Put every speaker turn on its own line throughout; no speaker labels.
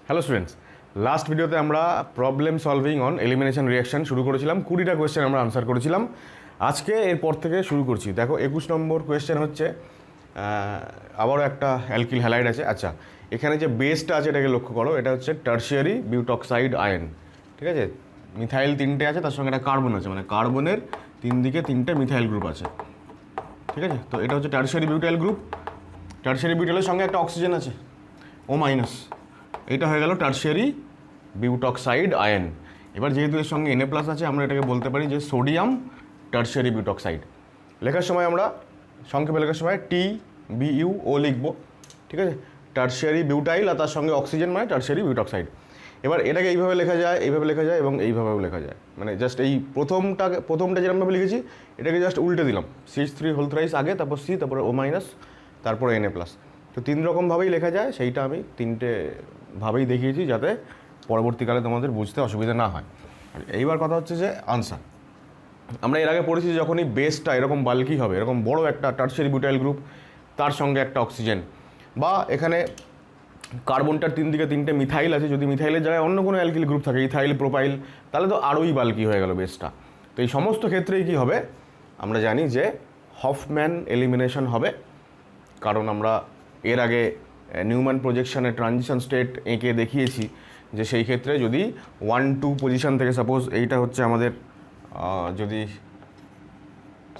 Hello students, last ভিডিওতে আমরা problem solving on elimination reaction শুরু করেছিলাম। 20টা কোয়েশ্চেন আমরা আনসার করেছিলাম। আজকে এরপর থেকে শুরু করছি। দেখো 21 নম্বর কোয়েশ্চেন হচ্ছে, আবারও একটা অ্যালকিল হ্যালাইড আছে। আচ্ছা, এখানে যে বেসটা আছে এটাকে লক্ষ্য করো, এটা হচ্ছে টার্সিয়ারি বিউটক্সাইড আয়ন। ঠিক আছে, মিথাইল 3টে আছে, তার সঙ্গে একটা কার্বন আছে, মানে কার্বনের 3 দিকে 3টে মিথাইল গ্রুপ আছে। ঠিক আছে, তো এটা হচ্ছে টার্সিয়ারি বিউটাইল গ্রুপ। টার্সিয়ারি বিউটাইলের সঙ্গে একটা অক্সিজেন আছে, ও মাইনাস। এটা হয়ে গেল টার্সিয়ারি বিউটক্সাইড আয়ন। এবার যেহেতু এর সঙ্গে Na+ আছে, আমরা এটাকে বলতে পারি যে সোডিয়াম টার্সিয়ারি বিউটক্সাইড। লেখার সময় আমরা সংক্ষেপে লেখার সময় TBUO লিখব। ঠিক আছে, টার্সিয়ারি বিউটাইল আর তার সঙ্গে অক্সিজেন মানে টার্সিয়ারি বিউটক্সাইড। এবার এটাকে এইভাবে লেখা যায়, এইভাবে লেখা যায় এবং এইভাবেও লেখা যায়। মানে জাস্ট এই প্রথমটা যেরকমভাবে লিখেছি এটাকে জাস্ট উল্টে দিলাম, CH3 হোল থ্রাইস আগে, তারপর C, তারপরে O-, তারপরে Na+। তো 3 রকমভাবেই লেখা যায়, সেইটা আমি 3টে ভাবেই দেখিয়েছি যাতে পরবর্তীকালে তোমাদের বুঝতে অসুবিধা না হয়। এইবার কথা হচ্ছে যে আনসার। আমরা এর আগে পড়েছি যখনই বেসটা এরকম বাল্কি হবে, এরকম বড় একটা টার্সিয়ারি বিউটাইল গ্রুপ, তার সঙ্গে একটা অক্সিজেন, বা এখানে কার্বনটার 3 দিকে 3টে মিথাইল আছে, যদি মিথাইলের জায়গায় অন্য কোনো অ্যালকিল গ্রুপ থাকে, ইথাইল, প্রোপাইল, তাহলে তো আরোই বাল্কি হয়ে গেল বেসটা। তো এই সমস্ত ক্ষেত্রেই কী হবে, আমরা জানি যে হফম্যান এলিমিনেশন হবে। কারণ আমরা এর আগে নিউম্যান প্রজেকশনের ট্রানজিশন স্টেট এঁকে দেখিয়েছি যে সেই ক্ষেত্রে যদি 1-2 পজিশন থেকে, সাপোজ এইটা হচ্ছে আমাদের যদি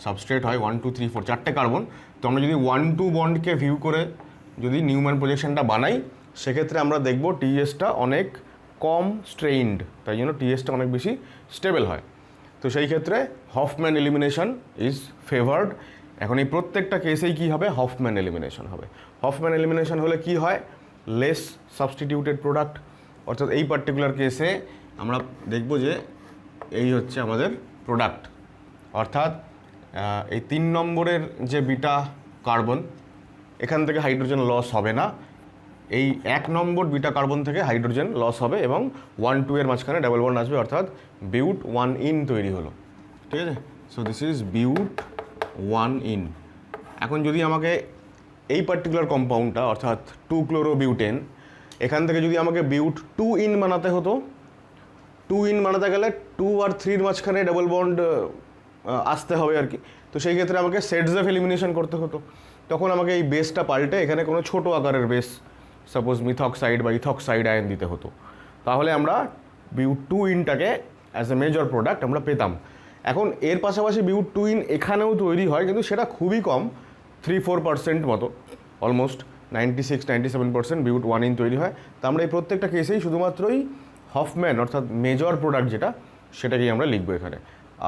সাবস্ট্রেট হয় 1 2 3 4 4টে কার্বন, তো আমরা যদি 1-2 বন্ডকে ভিউ করে যদি নিউম্যান প্রজেকশনটা বানাই, সেক্ষেত্রে আমরা দেখব টিএসটা অনেক কম স্ট্রেইনড, তাই জন্য টিএসটা অনেক বেশি স্টেবল হয়। তো সেই ক্ষেত্রে হফম্যান এলিমিনেশন ইজ ফেভার্ড। এখন এই প্রত্যেকটা কেসেই কী হবে, হফম্যান এলিমিনেশন হবে। হফম্যান এলিমিনেশন হলে কি হয়, লেস সাবস্টিটিউটেড প্রোডাক্ট। অর্থাৎ এই পার্টিকুলার কেসে আমরা দেখব যে এই হচ্ছে আমাদের প্রোডাক্ট, অর্থাৎ এই 3 নম্বরের যে বিটা কার্বন, এখান থেকে হাইড্রোজেন লস হবে না। এই 1 নম্বর বিটা কার্বন থেকে হাইড্রোজেন লস হবে এবং 1-2 এর মাঝখানে ডাবল বন্ড আসবে, অর্থাৎ বিউট 1-in তৈরি হলো। ঠিক আছে, সো দিস ইজ বিউট 1-in। এখন যদি আমাকে এই পার্টিকুলার কম্পাউন্ডটা অর্থাৎ 2-chlorobiutane, এখান থেকে যদি আমাকে বিউট 2-in বানাতে হতো, 2-in বানাতে গেলে 2 আর 3-র মাঝখানে ডাবল বন্ড আসতে হবে আর কি। তো সেই ক্ষেত্রে আমাকে সেটজেফ এলিমিনেশন করতে হতো। তখন আমাকে এই বেসটা পাল্টে এখানে কোনো ছোট আকারের বেস, সাপোজ মিথক্সাইড বা ইথক্সাইড আয়ন দিতে হতো। তাহলে আমরা বিউট 2-inটাকে অ্যাজ এ মেজর প্রোডাক্ট আমরা পেতাম। এখন এর পাশাপাশি বিউট 2-in এখানেও তৈরি হয়, কিন্তু সেটা খুবই কম, 3-4% মতো, অলমোস্ট 96-97% বিউট 1-in তৈরি হয়। তো আমরা এই প্রত্যেকটা কেসেই শুধুমাত্রই হফম্যান অর্থাৎ মেজর প্রোডাক্ট যেটা, সেটাকেই আমরা লিখবো এখানে,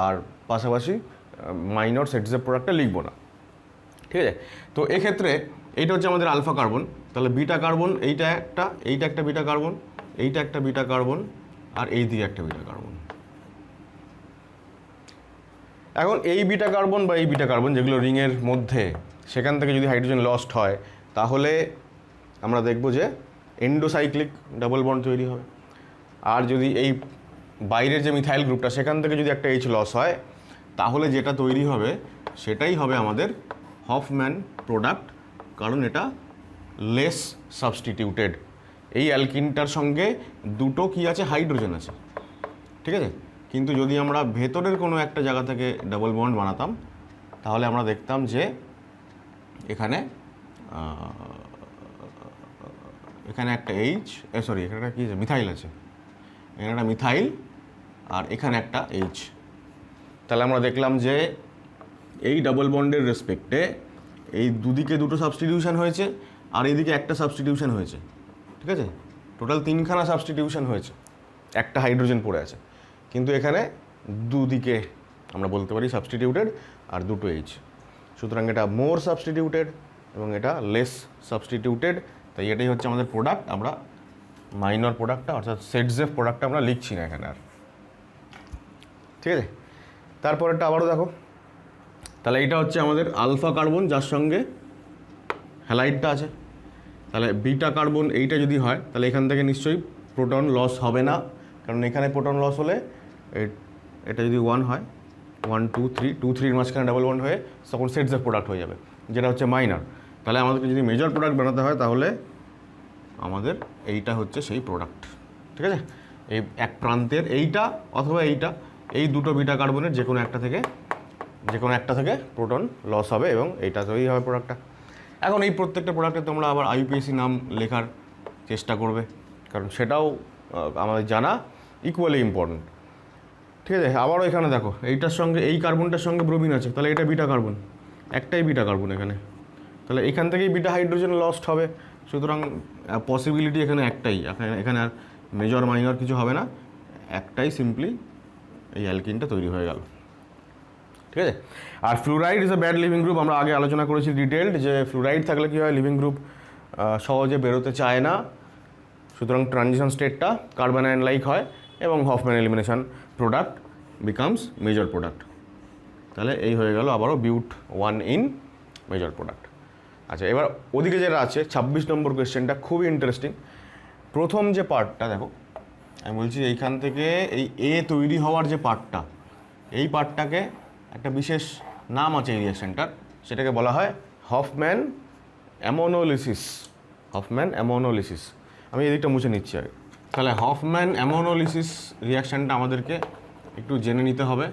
আর পাশাপাশি মাইনর সেটজেফ প্রোডাক্টটা লিখবো না। ঠিক আছে, তো এক্ষেত্রে এইটা হচ্ছে আমাদের আলফা কার্বন। তাহলে বিটা কার্বন এইটা একটা বিটা কার্বন, এইটা একটা বিটা কার্বন, আর এই দিকে একটা বিটা কার্বন। এখন এই বিটা কার্বন বা এই বিটা কার্বন যেগুলো রিংয়ের মধ্যে, সেখান থেকে যদি হাইড্রোজেন লস্ট হয়, তাহলে আমরা দেখব যে এন্ডোসাইক্লিক ডাবল বন্ড তৈরি হবে। আর যদি এই বাইরের যে মিথাইল গ্রুপটা, সেখান থেকে যদি একটা H লস হয়, তাহলে যেটা তৈরি হবে সেটাই হবে আমাদের হফম্যান প্রোডাক্ট, কারণ এটা লেস সাবস্টিটিউটেড। এই অ্যালকিনটার সঙ্গে দুটো কি আছে, হাইড্রোজেন আছে। ঠিক আছে, কিন্তু যদি আমরা ভেতরের কোনো একটা জায়গা থেকে ডাবল বন্ড বানাতাম, তাহলে আমরা দেখতাম যে এখানে একটা এখানে একটা কী আছে, মিথাইল আছে, এখানে একটা মিথাইল আর এখানে একটা H। তাহলে আমরা দেখলাম যে এই ডাবল বন্ডের রেসপেক্টে এই দুদিকে দুটো সাবস্টিটিউশন হয়েছে, আর এইদিকে একটা সাবস্টিটিউশন হয়েছে। ঠিক আছে, টোটাল 3খানা সাবস্টিটিউশন হয়েছে, একটা হাইড্রোজেন পড়ে আছে। কিন্তু এখানে দুদিকে আমরা বলতে পারি সাবস্টিটিউটেড আর দুটো H। সুতরাং এটা মোর সাবস্টিটিউটেড এবং এটা লেস সাবস্টিটিউটেড। তাই এটাই হচ্ছে আমাদের প্রোডাক্ট। আমরা মাইনর প্রোডাক্টটা অর্থাৎ সেটজেফ প্রোডাক্টটা আমরা লিখছি না এখানে আর। ঠিক আছে, তারপরেরটা আবারও দেখো। তাহলে এইটা হচ্ছে আমাদের আলফা কার্বন যার সঙ্গে হ্যালাইডটা আছে। তাহলে বিটা কার্বন এইটা যদি হয়, তাহলে এখান থেকে নিশ্চয়ই প্রোটন লস হবে না, কারণ এখানে প্রোটন লস হলে এটা যদি 1 হয়, 1 2 3 2-3-র মাঝখানে ডাবল বন্ড হয়ে তখন সেটজেফ প্রোডাক্ট হয়ে যাবে, যেটা হচ্ছে মাইনার। তাহলে আমাদেরকে যদি মেজর প্রোডাক্ট বানাতে হয়, তাহলে আমাদের এইটা হচ্ছে সেই প্রোডাক্ট, ঠিক আছে? এই এক প্রান্তের এইটা অথবা এইটা, এই দুটো বিটা কার্বনের যে কোনো একটা থেকে প্রোটন লস হবে এবং এইটা তৈরি হবে প্রোডাক্টটা। এখন এই প্রত্যেকটা প্রোডাক্টে তোমরা আবার আইইউপিএসি নাম লেখার চেষ্টা করবে, কারণ সেটাও আমাদের জানা ইকুয়ালি ইম্পর্টেন্ট, ঠিক আছে? আবারও এখানে দেখো এইটার সঙ্গে এই কার্বনটার সঙ্গে ব্রোমিন আছে, তাহলে এটা বিটা কার্বন, একটাই বিটা কার্বন এখানে, তাহলে এখান থেকেই বিটা হাইড্রোজেন লস্ট হবে। সুতরাং পসিবিলিটি এখানে একটাই, এখানে আর মেজর মাইনর কিছু হবে না, একটাই সিম্পলি এই অ্যালকিনটা তৈরি হয়ে গেল, ঠিক আছে? আর fluoride is a bad leaving group, আমরা আগে আলোচনা করেছি ডিটেলড যে ফ্লুরাইড থাকলে কী হয়, লিভিং গ্রুপ সহজে বেরোতে চায় না, সুতরাং ট্রানজিশন স্টেটটা কার্বন আয়ন লাইক হয় এবং Hofmann elimination product becomes major product. তাহলে এই হয়ে গেল আবারও বিউট 1 ইন মেজর প্রোডাক্ট। আচ্ছা, এবার ওদিকে যেটা আছে 26 নম্বর কোয়েশ্চেনটা খুবই ইন্টারেস্টিং। প্রথম যে পার্টটা দেখো, আমি বলছি এইখান থেকে এই এ তৈরি হওয়ার যে পার্টটা, এই পার্টটাকে একটা বিশেষ নাম আছে এই রিঅ্যাকশনটার, সেটাকে বলা হয় হফম্যান অ্যামোনোলিসিস। হফম্যান অ্যামোনোলিসিস, আমি এদিকটা মুছে নিচ্ছি আগে। তাহলে হফম্যান অ্যামোনোলিসিস রিঅ্যাকশনটা আমাদেরকে একটু জেনে নিতে হবে।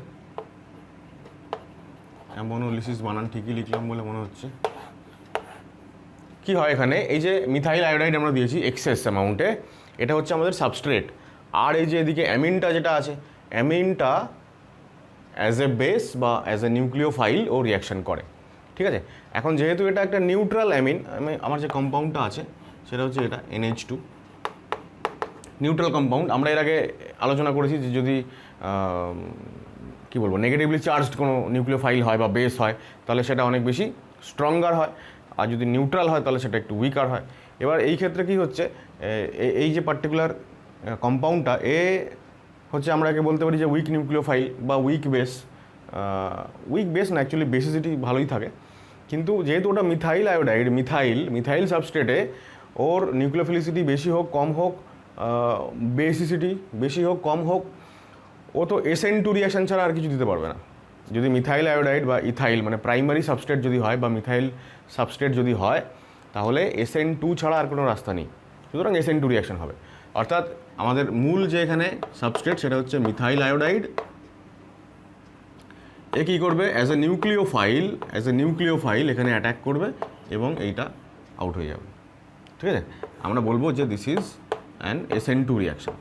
অ্যামোনোলিসিস বানান ঠিকই লিখলাম বলে মনে হচ্ছে। কি হয় এখানে, এই যে মিথাইল আয়োডাইড আমরা দিয়েছি এক্সেস অ্যামাউন্টে, এটা হচ্ছে আমাদের সাবস্ট্রেট, আর এই যে এদিকে অ্যামিনটা যেটা আছে, অ্যামিনটা অ্যাজ এ বেস বা অ্যাজ এ নিউক্লিওফাইল ও রিয়াকশন করে, ঠিক আছে? এখন যেহেতু এটা একটা নিউট্রাল অ্যামিন, আমার যে কম্পাউন্ডটা আছে সেটা হচ্ছে এটা NH2 নিউট্রাল কম্পাউন্ড। আমরা এর আগে আলোচনা করেছি যে যদি কী বলবো নেগেটিভলি চার্জড কোনো নিউক্লিওফাইল হয় বা বেস হয় তাহলে সেটা অনেক বেশি স্ট্রঙ্গার হয়, আর যদি নিউট্রাল হয় তাহলে সেটা একটু উইকার হয়। এবার এই ক্ষেত্রে কি হচ্ছে, এই যে পার্টিকুলার কম্পাউন্ডটা এ হচ্ছে আমরা একে বলতে পারি যে উইক নিউক্লিওফাইল বা উইক বেস না, অ্যাকচুয়ালি বেসিসিটি ভালোই থাকে, কিন্তু যেহেতু ওটা মিথাইল আয়োডাইড, মিথাইল সাবস্ট্রেটে ওর নিউক্লিওফিলিসিটি বেশি হোক কম হোক, বেসিসিটি বেশি হোক কম হোক, ও তো SN2 রিয়াকশান ছাড়া আর কিছু দিতে পারবে না। যদি মিথাইল আয়োডাইড বা ইথাইল মানে প্রাইমারি সাবস্ট্রেট যদি হয় বা মিথাইল সাবস্ট্রেট যদি হয়, তাহলে SN2 ছাড়া আর কোনো রাস্তা নেই, সুতরাং SN2 রিয়াকশান হবে। অর্থাৎ আমাদের মূল যে এখানে সাবস্ট্রেট সেটা হচ্ছে মিথাইল আয়োডাইড, এ কী করবে, অ্যাজ এ নিউক্লিওফাইল এখানে অ্যাটাক করবে এবং এইটা আউট হয়ে যাবে, ঠিক আছে? আমরা বলবো যে this is an SN2 reaction,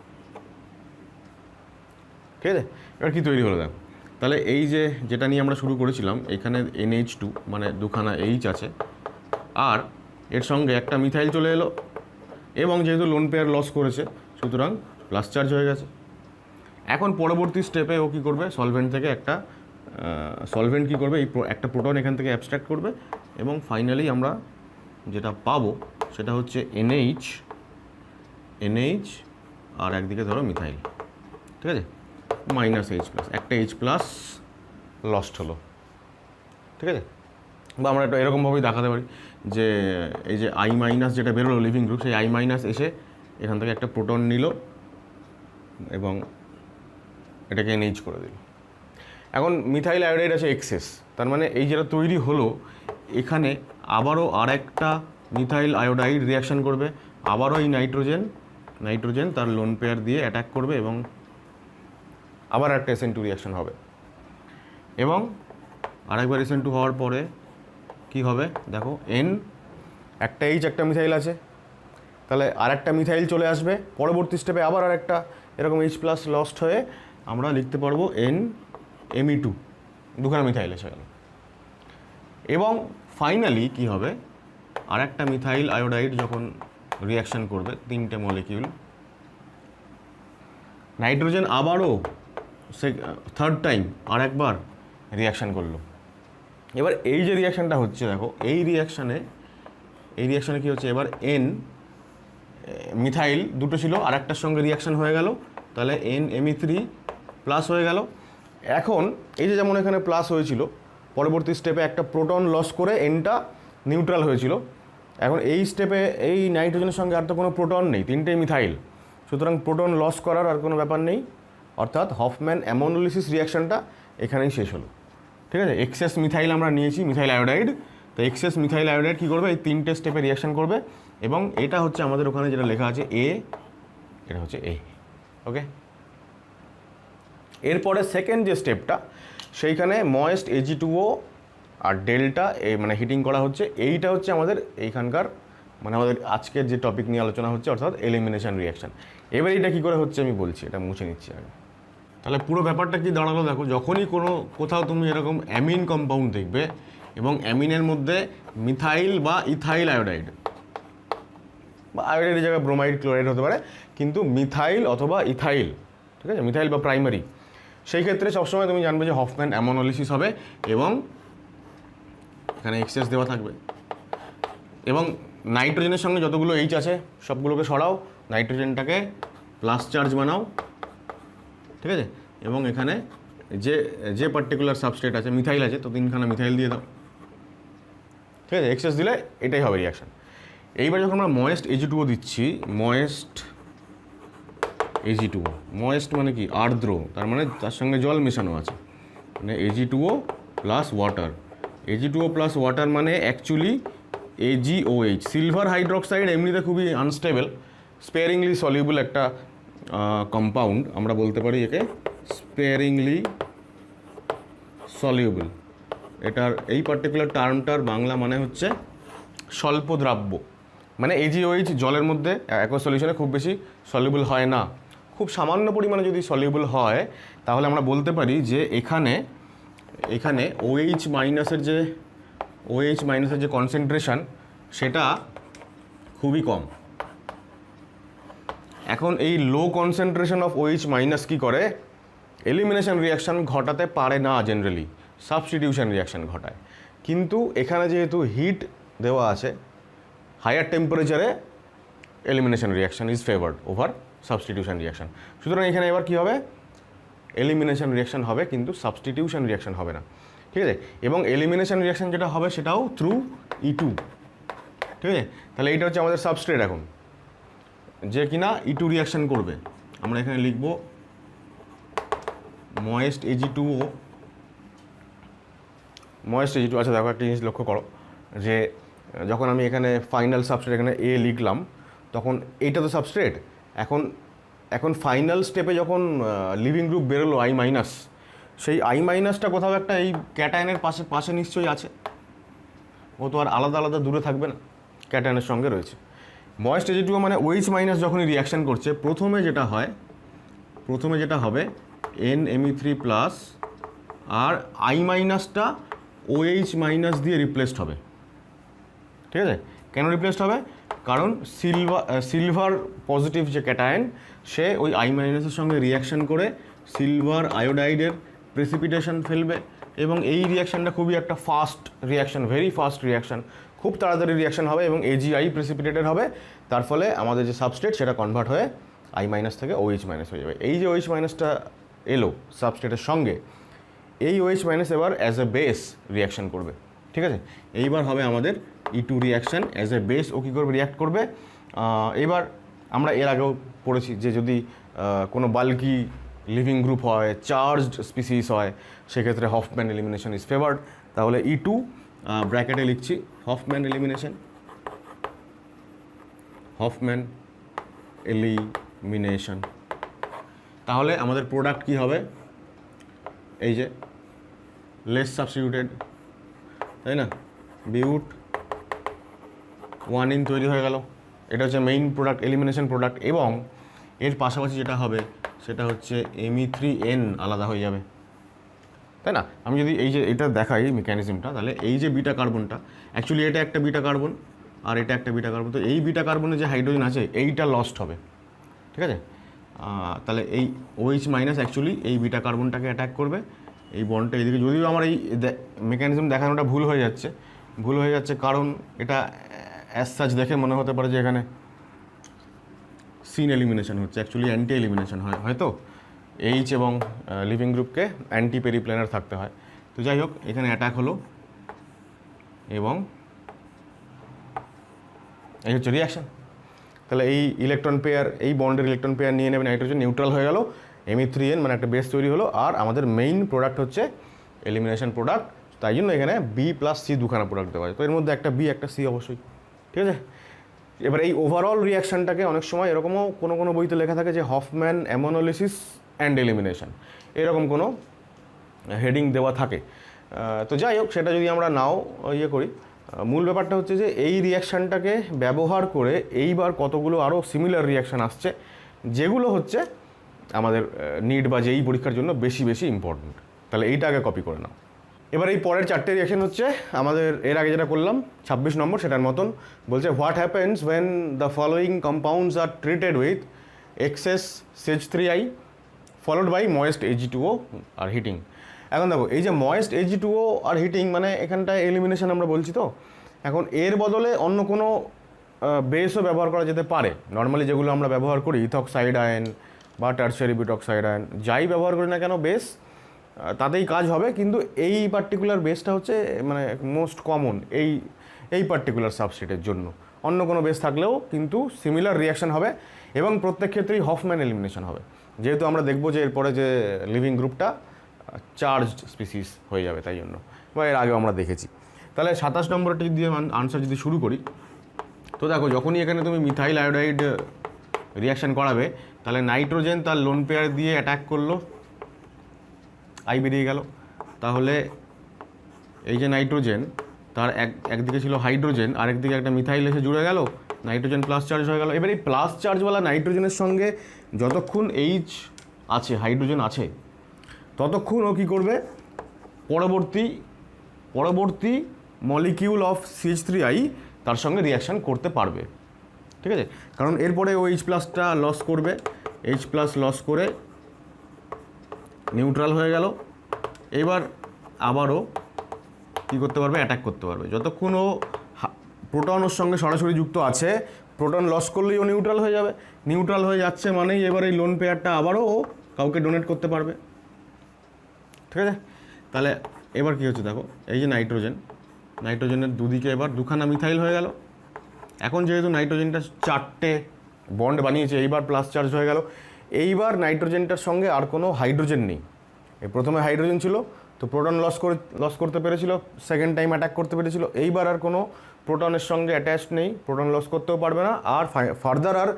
ঠিক আছে? এবার কী তৈরি হলো দেখো, তাহলে এই যে যেটা নিয়ে আমরা শুরু করেছিলাম, এখানে NH2 মানে দুখানা H আছে, আর এর সঙ্গে একটা মিথাইল চলে এলো এবং যেহেতু লোন পেয়ার লস করেছে সুতরাং প্লাস চার্জ হয়ে গেছে। এখন পরবর্তী স্টেপে ও কী করবে, সলভেন্ট থেকে একটা সলভেন্ট কী করবে, এই একটা প্রোটন এখান থেকে অ্যাবস্ট্রাক্ট করবে এবং ফাইনালি আমরা যেটা পাবো সেটা হচ্ছে NH আর একদিকে ধরো মিথাইল, ঠিক আছে, -H+, একটা H+ লস্ট হলো, ঠিক আছে? বা আমরা এটা এরকমভাবেই দেখাতে পারি যে এই যে I- যেটা বেরোলো লিভিং গ্রুপ, সেই I- এসে এখান থেকে একটা প্রোটন নিল এবং এটাকে NH করে দিল। এখন মিথাইল আয়োডাইড আছে এক্সেস, তার মানে এই যেটা তৈরি হলো এখানে আবারও আর একটা মিথাইল আয়োডাইড রিয়াকশান করবে, আবারও এই নাইট্রোজেন তার লোন পেয়ার দিয়ে অ্যাটাক করবে এবং আবার একটা SN2 রিয়াকশান হবে এবং আরেকবার SN2 হওয়ার পরে কি হবে দেখো, একটা H একটা মিথাইল আছে, তাহলে আর একটা মিথাইল চলে আসবে পরবর্তী স্টেপে, আবার আর একটা এরকম H+ লস্ট হয়ে আমরা লিখতে পারবো NMe2, দুখানা মিথাইল এসে গেল। এবং ফাইনালি কি হবে, আর একটা মিথাইল আয়োডাইড যখন রিয়াকশান করবে, 3টে মলিকিউল, নাইট্রোজেন আবারও থার্ড টাইম আর একবার রিয়াকশান করলো। এবার এই যে রিয়াকশানটা হচ্ছে দেখো, এই রিয়াকশানে কী হচ্ছে, এবার মিথাইল দুটো ছিল আর একটার সঙ্গে রিয়াকশান হয়ে গেল, তাহলে NMe3+ হয়ে গেল। এখন এই যে যেমন এখানে প্লাস হয়েছিল, পরবর্তী স্টেপে একটা প্রোটন লস করে Nটা নিউট্রাল হয়েছিল, এখন এই স্টেপে এই নাইট্রোজেনের সঙ্গে আর তো কোনো প্রোটন নেই, 3টেই মিথাইল, সুতরাং প্রোটন লস করার আর কোনো ব্যাপার নেই, অর্থাৎ হফম্যান অ্যামোনোলিসিস রিয়াকশানটা এখানেই শেষ হলো, ঠিক আছে? এক্সেস মিথাইল আমরা নিয়েছি, মিথাইল আয়োডাইড, তো এক্সেস মিথাইল আয়োডাইড কী করবে, এই 3টে স্টেপে রিয়াকশন করবে এবং এটা হচ্ছে আমাদের ওখানে যেটা লেখা আছে এ, এটা হচ্ছে এ। ওকে, এরপরে সেকেন্ড যে স্টেপটা সেইখানে ময়েস্ট Ag2O আর ডেল্টা মানে হিটিং করা হচ্ছে, এইটা হচ্ছে আমাদের এইখানকার মানে আমাদের আজকের যে টপিক নিয়ে আলোচনা হচ্ছে অর্থাৎ এলিমিনেশন রিয়াকশান। এবার এটা কী করে হচ্ছে আমি বলছি, এটা মুছে নিচ্ছি আগে। তাহলে পুরো ব্যাপারটা কি দাঁড়ালো দেখো, যখনই কোথাও তুমি এরকম অ্যামিন কম্পাউন্ড দেখবে এবং অ্যামিনের মধ্যে মিথাইল বা ইথাইল আয়োডাইড বা আয়োডাইডের জায়গায় ব্রোমাইড ক্লোরাইড হতে পারে, কিন্তু মিথাইল অথবা ইথাইল, ঠিক আছে, মিথাইল বা প্রাইমারি, সেই ক্ষেত্রে সবসময় তুমি জানবে যে হফম্যান অ্যামোনোলিসিস হবে এবং এখানে এক্সেস দেওয়া থাকবে এবং নাইট্রোজেনের সঙ্গে যতগুলো এইচ আছে সবগুলোকে সরাও, নাইট্রোজেনটাকে প্লাস চার্জ বানাও, ঠিক আছে, এবং এখানে যে পার্টিকুলার সাবস্ট্রেট আছে মিথাইল আছে তো 3খানা মিথাইল দিয়ে দাও, ঠিক আছে, এক্সেস দিলে এটাই হবে রিয়াকশান। এইবার যখন আমরা ময়েস্ট Ag2O দিচ্ছি, ময়েস্ট Ag2O, ময়েস্ট মানে কি আর্দ্র, তার মানে তার সঙ্গে জল মেশানো আছে, মানে Ag2O plus water. Ag2O plus water মানে অ্যাকচুয়ালি AgOH, সিলভার হাইড্রোক্সাইড এমনিতে খুবই আনস্টেবল, স্পেয়ারিংলি সলিউবল একটা কম্পাউন্ড, আমরা বলতে পারি একে স্পেয়ারিংলি সলিউবল। এটার এই পার্টিকুলার টার্মটার বাংলা মানে হচ্ছে স্বল্প দ্রাব্য, মানে AgOH জলের মধ্যে অ্যাকোয়াস সলিউশনে খুব বেশি সলিউবল হয় না, খুব সামান্য পরিমাণে যদি সলিউবল হয় তাহলে আমরা বলতে পারি যে এখানে OH মাইনাসের যে কনসেন্ট্রেশন সেটা খুবই কম। এখন এই লো কনসেন্ট্রেশন অফ OH মাইনাস কী করে, এলিমিনেশন রিয়াকশান ঘটাতে পারে না, জেনারেলি সাবস্টিটিউশন রিয়াকশান ঘটায়, কিন্তু এখানে যেহেতু হিট দেওয়া আছে হায়ার টেম্পারেচারে elimination reaction is favoured over substitution reaction. সুতরাং এখানে এবার কী হবে, এলিমিনেশন রিয়াকশান হবে কিন্তু সাবস্টিটিউশন রিয়াকশান হবে না, ঠিক আছে, এবং এলিমিনেশন রিয়াকশান যেটা হবে সেটাও থ্রু E2, ঠিক আছে। তাহলে এইটা হচ্ছে আমাদের সাবস্ট্রেট এখন যে কিনা E2 রিয়াকশান করবে। আমরা এখানে লিখব ময়েস্ট Ag2O, আচ্ছা দেখো একটা জিনিস লক্ষ্য করো যে যখন আমি এখানে ফাইনাল সাবস্ট্রেট এখানে A লিখলাম তখন এইটা তো সাবস্ট্রেট, এখন ফাইনাল স্টেপে যখন লিভিং গ্রুপ বেরোলো I মাইনাস, সেই I মাইনাসটা কোথাও একটা এই ক্যাটায়নের পাশে নিশ্চয়ই আছে, ও তো আর আলাদা আলাদা দূরে থাকবে না, ক্যাটায়নের সঙ্গে রয়েছে। ময়েস্ট Ag2O মানে OH মাইনাস যখনই রিয়াকশান করছে প্রথমে যেটা হবে NMe3 প্লাস আর I মাইনাসটা OH মাইনাস দিয়ে রিপ্লেসড হবে, ঠিক আছে। কেন রিপ্লেসড হবে, কারণ সিলভার পজিটিভ যে ক্যাটায়ন সে ওই I মাইনাসের সঙ্গে রিয়াকশান করে সিলভার আয়োডাইডের প্রেসিপিটেশন ফেলবে এবং এই রিয়াকশানটা খুবই একটা fast reaction, very fast reaction, খুব তাড়াতাড়ি রিয়াকশান হবে এবং AgI প্রেসিপিটেটেড হবে, তার ফলে আমাদের যে সাবস্ট্রেট সেটা কনভার্ট হয়ে I মাইনাস থেকে OH মাইনাস হয়ে যাবে। এই যে OH মাইনাসটা এলো সাবস্ট্রেটের সঙ্গে, এই OH মাইনাস এবার অ্যাজ এ বেস রিয়াকশান করবে, ঠিক আছে। এইবার হবে আমাদের E2 reaction, as a base ও কী করবে, রিয়াক্ট করবে। এবার আমরা এর আগেও পড়েছি যে যদি কোনো বাল্কি লিভিং গ্রুপ হয়, চার্জড স্পিসিস হয়, সেক্ষেত্রে হফম্যান এলিমিনেশন ইজ ফেভার্ড। তাহলে E2 ব্র্যাকেটে লিখছি হফম্যান এলিমিনেশন। তাহলে আমাদের প্রোডাক্ট কি হবে, এই যে লেস সাবস্টিটিউটেড, তাই না, বিউট 1 তৈরি হয়ে গেল, এটা হচ্ছে মেইন প্রোডাক্ট, এলিমিনেশন প্রোডাক্ট। এবং এর পাশাপাশি যেটা হবে সেটা হচ্ছে Me3N আলাদা হয়ে যাবে, তাই না। আমি যদি এই যে এটা দেখাই মেকানিজমটা, তাহলে এই যে বিটা কার্বনটা অ্যাকচুয়ালি এটা একটা বিটা কার্বন আর এটা একটা বিটা কার্বন, তো এই বিটা কার্বনে যে হাইড্রোজেন আছে এইটা লস্ট হবে, ঠিক আছে। তাহলে এই OH মাইনাস অ্যাকচুয়ালি এই বিটা কার্বনটাকে অ্যাটাক করবে, এই বন্ডটা এইদিকে, যদিও আমার এই মেকানিজম দেখানোটা ভুল হয়ে যাচ্ছে কারণ এটা অ্যাজ সাচ দেখে মনে হতে পারে যে এখানে সিন এলিমিনেশন হচ্ছে, অ্যাকচুয়ালি অ্যান্টি এলিমিনেশন হয়, হয়তো H এবং লিভিং গ্রুপকে অ্যান্টি পেরিপ্ল্যানার থাকতে হয়। তো যাই হোক, এখানে অ্যাটাক হলো এবং এই হচ্ছে রিয়াকশান। তাহলে এই ইলেকট্রন পেয়ার, এই বন্ডের ইলেকট্রন পেয়ার নিয়ে নেবে নাইট্রোজেন, নিউট্রাল হয়ে গেল, Me3N মানে একটা বেস তৈরি হলো, আর আমাদের মেইন প্রোডাক্ট হচ্ছে এলিমিনেশন প্রোডাক্ট। তাই জন্য এখানে বি প্লাস সি দুখানা প্রোডাক্ট দেওয়া হয়, তো এর মধ্যে একটা বি একটা সি অবশ্যই। ঠিক আছে, এবার এই ওভারঅল রিয়াকশানটাকে অনেক সময় এরকমও কোনো কোনো বইতে লেখা থাকে যে হফম্যান অ্যামোনোলিসিস অ্যান্ড এলিমিনেশন, এরকম কোনো হেডিং দেওয়া থাকে। তো যাই হোক, সেটা যদি আমরা নাও ইয়ে করি, মূল ব্যাপারটা হচ্ছে যে এই রিয়াকশানটাকে ব্যবহার করে এইবার কতগুলো আরও সিমিলার রিয়াকশান আসছে, যেগুলো হচ্ছে আমাদের নিট বা যেই পরীক্ষার জন্য বেশি বেশি ইম্পর্টেন্ট। তাহলে এইটা আগে কপি করে নাও। এবার এই পরের চারটে রিয়াকশন হচ্ছে আমাদের এর আগে যেটা করলাম 26 নম্বর, সেটার মতন বলছে what happens when the following compounds are treated with excess CH3I followed by moist Ag2O আর হিটিং। এখন দেখো, এই যে ময়েস্ট Ag2O আর হিটিং মানে এখানটায় এলিমিনেশন আমরা বলছি, তো এখন এর বদলে অন্য কোনো বেসও ব্যবহার করা যেতে পারে। নর্মালি যেগুলো আমরা ব্যবহার করি, ইথক্সাইড আয়ন বা টারশিয়ারি বুটক্সাইড আয়ন, যাই ব্যবহার করি না কেন বেস, তাতেই কাজ হবে। কিন্তু এই পার্টিকুলার বেসটা হচ্ছে মানে মোস্ট কমন এই পার্টিকুলার সাবস্ট্রেটের জন্য। অন্য কোনো বেস থাকলেও কিন্তু সিমিলার রিয়াকশান হবে এবং প্রত্যেক ক্ষেত্রেই হফম্যান এলিমিনেশন হবে, যেহেতু আমরা দেখবো যে এরপরে যে লিভিং গ্রুপটা চার্জড স্পিসিস হয়ে যাবে, তাই জন্য, বা এর আগেও আমরা দেখেছি। তাহলে 27 নম্বরটি দিয়ে আনসার যদি শুরু করি, তো দেখো যখনই এখানে তুমি মিথাইল আয়োডাইড রিয়াকশান করাবে, তাহলে নাইট্রোজেন তার লোন পেয়ার দিয়ে অ্যাটাক করলো, আই বেরিয়ে গেল। তাহলে এই যে নাইট্রোজেন, তার একদিকে ছিল হাইড্রোজেন, আরেকদিকে একটা মিথাইল এসে জুড়ে গেল, নাইট্রোজেন প্লাস চার্জ হয়ে গেল। এবার এই প্লাস চার্জওয়ালা নাইট্রোজেনের সঙ্গে যতক্ষণ এইচ আছে, হাইড্রোজেন আছে, ততক্ষণ ও কী করবে, পরবর্তী মলিকিউল অফ CH3I তার সঙ্গে রিয়াকশান করতে পারবে। ঠিক আছে, কারণ এরপরে ও H প্লাসটা লস করবে, H প্লাস লস করে নিউট্রাল হয়ে গেল। এবার আবারও কী করতে পারবে, অ্যাটাক করতে পারবে। যতক্ষণ ও প্রোটন ওর সঙ্গে সরাসরি যুক্ত আছে, প্রোটন লস করলেই ও নিউট্রাল হয়ে যাবে। নিউট্রাল হয়ে যাচ্ছে মানেই এবার এই লোন পেয়ারটা আবারও ও কাউকে ডোনেট করতে পারবে। ঠিক আছে, তাহলে এবার কী হচ্ছে দেখো, এই যে নাইট্রোজেনের দুদিকে এবার দুখানা মিথাইল হয়ে গেল। এখন যেহেতু নাইট্রোজেনটা 4টে বন্ড বানিয়েছে, এইবার প্লাস চার্জ হয়ে গেল। এইবার নাইট্রোজেনটার সঙ্গে আর কোনো হাইড্রোজেন নেই। এই প্রথমে হাইড্রোজেন ছিল, তো প্রোটন লস করতে পেরেছিল, সেকেন্ড টাইম অ্যাটাক করতে পেরেছিল। এইবার আর কোনো প্রোটনের সঙ্গে অ্যাটাচড নেই, প্রোটন লস করতেও পারবে না, আর ফার্দার আর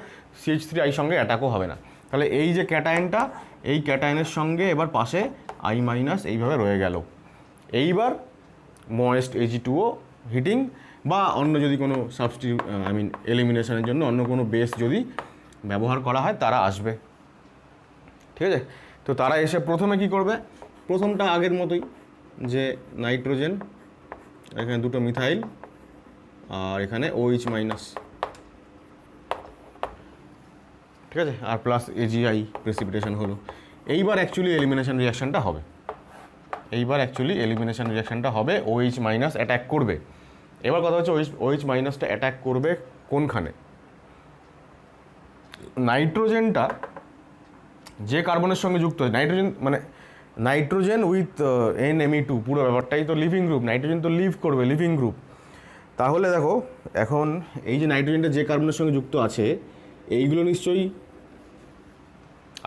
CH3I সঙ্গে অ্যাটাকও হবে না। তাহলে এই যে ক্যাটায়নটা, এই ক্যাটায়নের সঙ্গে এবার পাশে I- এইভাবে রয়ে গেল। এইবার ময়েস্ট Ag2O হিটিং বা অন্য যদি কোনো এলিমিনেশনের জন্য অন্য কোনো বেস যদি ব্যবহার করা হয়, তারা আসবে। ঠিক আছে, তো তারা এসে প্রথমে কি করবে, প্রথমটা আগের মতোই, যে নাইট্রোজেন, এখানে দুটো মিথাইল আর এখানে OH-, ঠিক আছে, আর প্লাস AgI প্রেসিপিটেশন হলো। এইবার অ্যাকচুয়ালি এলিমিনেশন রিয়াকশানটা হবে, OH- অ্যাটাক করবে। এবার কথা হচ্ছে OH- অ্যাটাক করবে কোনখানে, নাইট্রোজেনটা যে কার্বনের সঙ্গে যুক্ত হয়, নাইট্রোজেন উইথ NMe2, পুরো ব্যাপারটাই তো লিভিং গ্রুপ, নাইট্রোজেন তো লিভ করবে, লিভিং গ্রুপ। তাহলে দেখো এখন এই যে নাইট্রোজেনটা যে কার্বনের সঙ্গে যুক্ত আছে, এইগুলো নিশ্চয়ই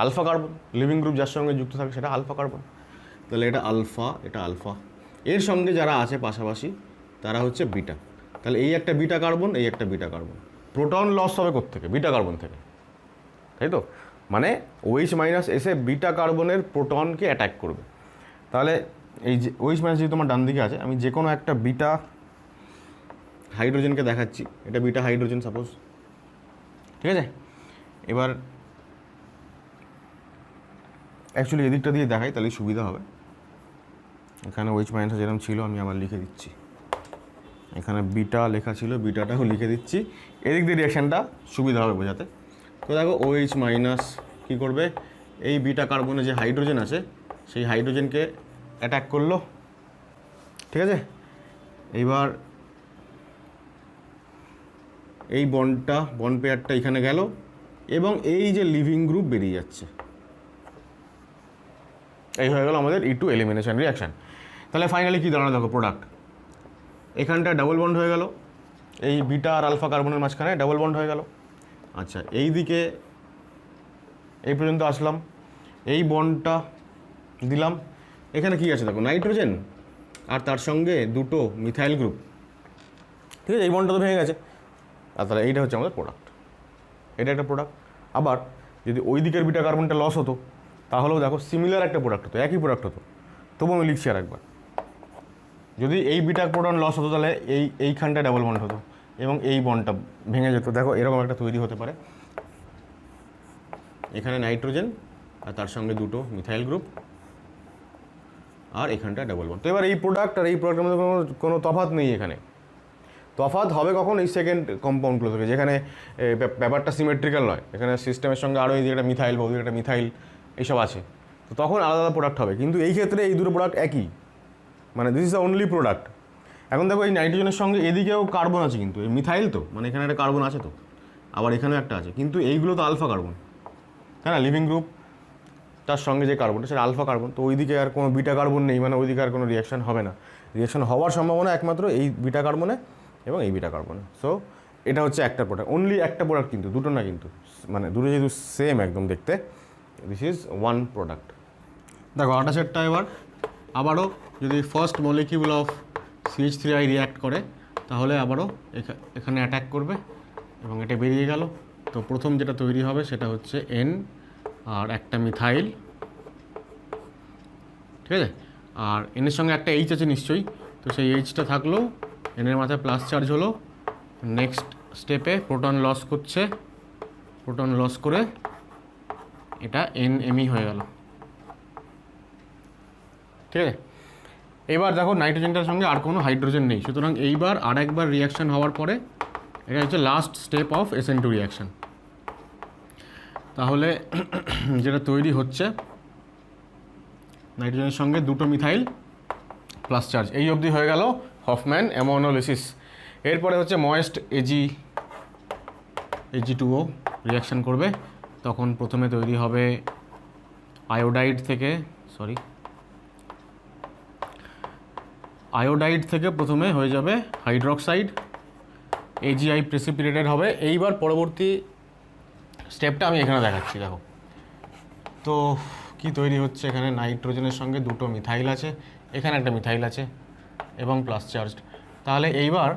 আলফা কার্বন, লিভিং গ্রুপ যার সঙ্গে যুক্ত থাকে সেটা আলফা কার্বন। তাহলে এটা আলফা, এর সঙ্গে যারা আছে পাশাপাশি তারা হচ্ছে বিটা। তাহলে এই একটা বিটা কার্বন, এই একটা বিটা কার্বন। প্রোটন লস হবে কোত্থেকে, বিটা কার্বন থেকে, তাই তো, মানে OH- এসে বিটা কার্বনের প্রোটনকে অ্যাটাক করবে। তাহলে এই যে OH- যদি তোমার ডান দিকে আছে, আমি যে কোনো একটা বিটা হাইড্রোজেনকে দেখাচ্ছি, এটা বিটা হাইড্রোজেন সাপোজ। ঠিক আছে, এবার অ্যাকচুয়ালি এদিকটা দিয়ে দেখাই, তাহলে সুবিধা হবে। এখানে OH- যেরকম ছিল আমি আবার লিখে দিচ্ছি, এখানে বিটা লেখা ছিল, বিটাটাও লিখে দিচ্ছি, এদিক দিয়ে রিয়াকশানটা সুবিধা হবে বোঝাতে। তো দেখো OH- কী করবে, এই বিটা কার্বনে যে হাইড্রোজেন আছে, সেই হাইড্রোজেনকে অ্যাটাক করলো। ঠিক আছে, এইবার এই বন্ড পেয়ারটা এখানে গেল এবং এই যে লিভিং গ্রুপ বেরিয়ে যাচ্ছে, এই হয়ে গেল আমাদের E2 এলিমিনেশন রিয়াকশান। তাহলে ফাইনালি কী দাঁড়ানো দেখো, প্রোডাক্ট এখানটা ডাবল বন্ড হয়ে গেল, এই বিটা আর আলফা কার্বনের মাঝখানে ডাবল বন্ড হয়ে গেল। আচ্ছা, এই দিকে এই পর্যন্ত আসলাম, এই বন্ডটা দিলাম, এখানে কি আছে দেখো, নাইট্রোজেন আর তার সঙ্গে দুটো মিথাইল গ্রুপ, ঠিক আছে, এই বন্ডটা তো ভেঙে গেছে, আর তাহলে এইটা হচ্ছে আমাদের প্রোডাক্ট, এটা একটা প্রোডাক্ট। আবার যদি ওই দিকের বিটা কার্বনটা লস হতো তাহলেও দেখো সিমিলার একটা প্রোডাক্ট হতো, একই প্রোডাক্ট হতো। তবু আমি লিখছি আর একবার, যদি এই বিটা প্রোটন লস হতো তাহলে এইখানটা ডাবল বন্ড হতো এবং এই বন্ডটা ভেঙে যেত। দেখো এরকম একটা তৈরি হতে পারে, এখানে নাইট্রোজেন আর তার সঙ্গে দুটো মিথাইল গ্রুপ আর এখানটা ডাবল বন্ড। তো এবার এই প্রোডাক্ট আর এই প্রোডাক্টের মধ্যে কোনো তফাৎ নেই, এখানে তফাৎ হবে কখন, এই সেকেন্ড কম্পাউন্ডগুলো থেকে, যেখানে ব্যাপারটা সিমেট্রিক্যাল নয়, এখানে সিস্টেমের সঙ্গে আরও এই একটা মিথাইল বা ওই একটা মিথাইল এইসব আছে, তো তখন আলাদা আলাদা প্রোডাক্ট হবে। কিন্তু এই ক্ষেত্রে এই দুটো প্রোডাক্ট একই, মানে this is the only product. এখন দেখো এই নাইট্রোজেনের সঙ্গে এদিকেও কার্বন আছে, কিন্তু এই মিথাইল তো, মানে এখানে একটা কার্বন আছে তো, আবার এখানেও একটা আছে, কিন্তু এইগুলো তো আলফা কার্বন, তাই না, লিভিং গ্রুপ তার সঙ্গে যে কার্বনটা সেটা আলফা কার্বন, তো ওইদিকে আর কোনো বিটা কার্বন নেই, মানে ওইদিকে আর কোনো রিয়াকশন হবে না। রিয়াকশন হওয়ার সম্ভাবনা একমাত্র এই বিটা কার্বনে এবং এই বিটা কার্বনে। সো এটা হচ্ছে একটা প্রোডাক্ট, অনলি একটা প্রোডাক্ট, কিন্তু দুটো না, কিন্তু মানে দুটো যেহেতু সেম একদম দেখতে, দিস ইজ ওয়ান প্রোডাক্ট। দেখো আটা সেটটা এবার আবারও যদি first molecule of CH3I react করে তাহলে আবারও এখানে অ্যাটাক করবে এবং এটা বেরিয়ে গেল। তো প্রথম যেটা তৈরি হবে সেটা হচ্ছে N আর একটা মিথাইল, ঠিক আছে, আর এনের সঙ্গে একটা H আছে নিশ্চয়ই, তো সেই Hটা থাকলো, এনের মাথায় প্লাস চার্জ হলো, নেক্সট স্টেপে প্রোটন লস করছে, প্রোটন লস করে এটা NMe হয়ে গেল, ঠিক আছে। এবার দেখো নাইট্রোজেনটার সঙ্গে আর কোনো হাইড্রোজেন নেই, সুতরাং এইবার আর একবার রিয়াকশান হওয়ার পরে এটা হচ্ছে last step of SN2 reaction. তাহলে যেটা তৈরি হচ্ছে নাইট্রোজেনের সঙ্গে দুটো মিথাইল প্লাস চার্জ, এই অবধি হয়ে গেল হফম্যান অ্যামোনোলিসিস। এরপরে হচ্ছে ময়েস্ট Ag2O রিয়াকশান করবে, তখন প্রথমে তৈরি হবে আয়োডাইড থেকে প্রথমে হয়ে যাবে হাইড্রক্সাইড, AgI প্রেসিপিটেটেড হবে। এইবার পরবর্তী স্টেপটা আমি এখানে দেখাচ্ছি, দেখো তো কি তৈরি হচ্ছে, এখানে নাইট্রোজেনের সঙ্গে দুটো মিথাইল আছে, এখানে একটা মিথাইল আছে এবং প্লাস চার্জড। তাহলে এইবার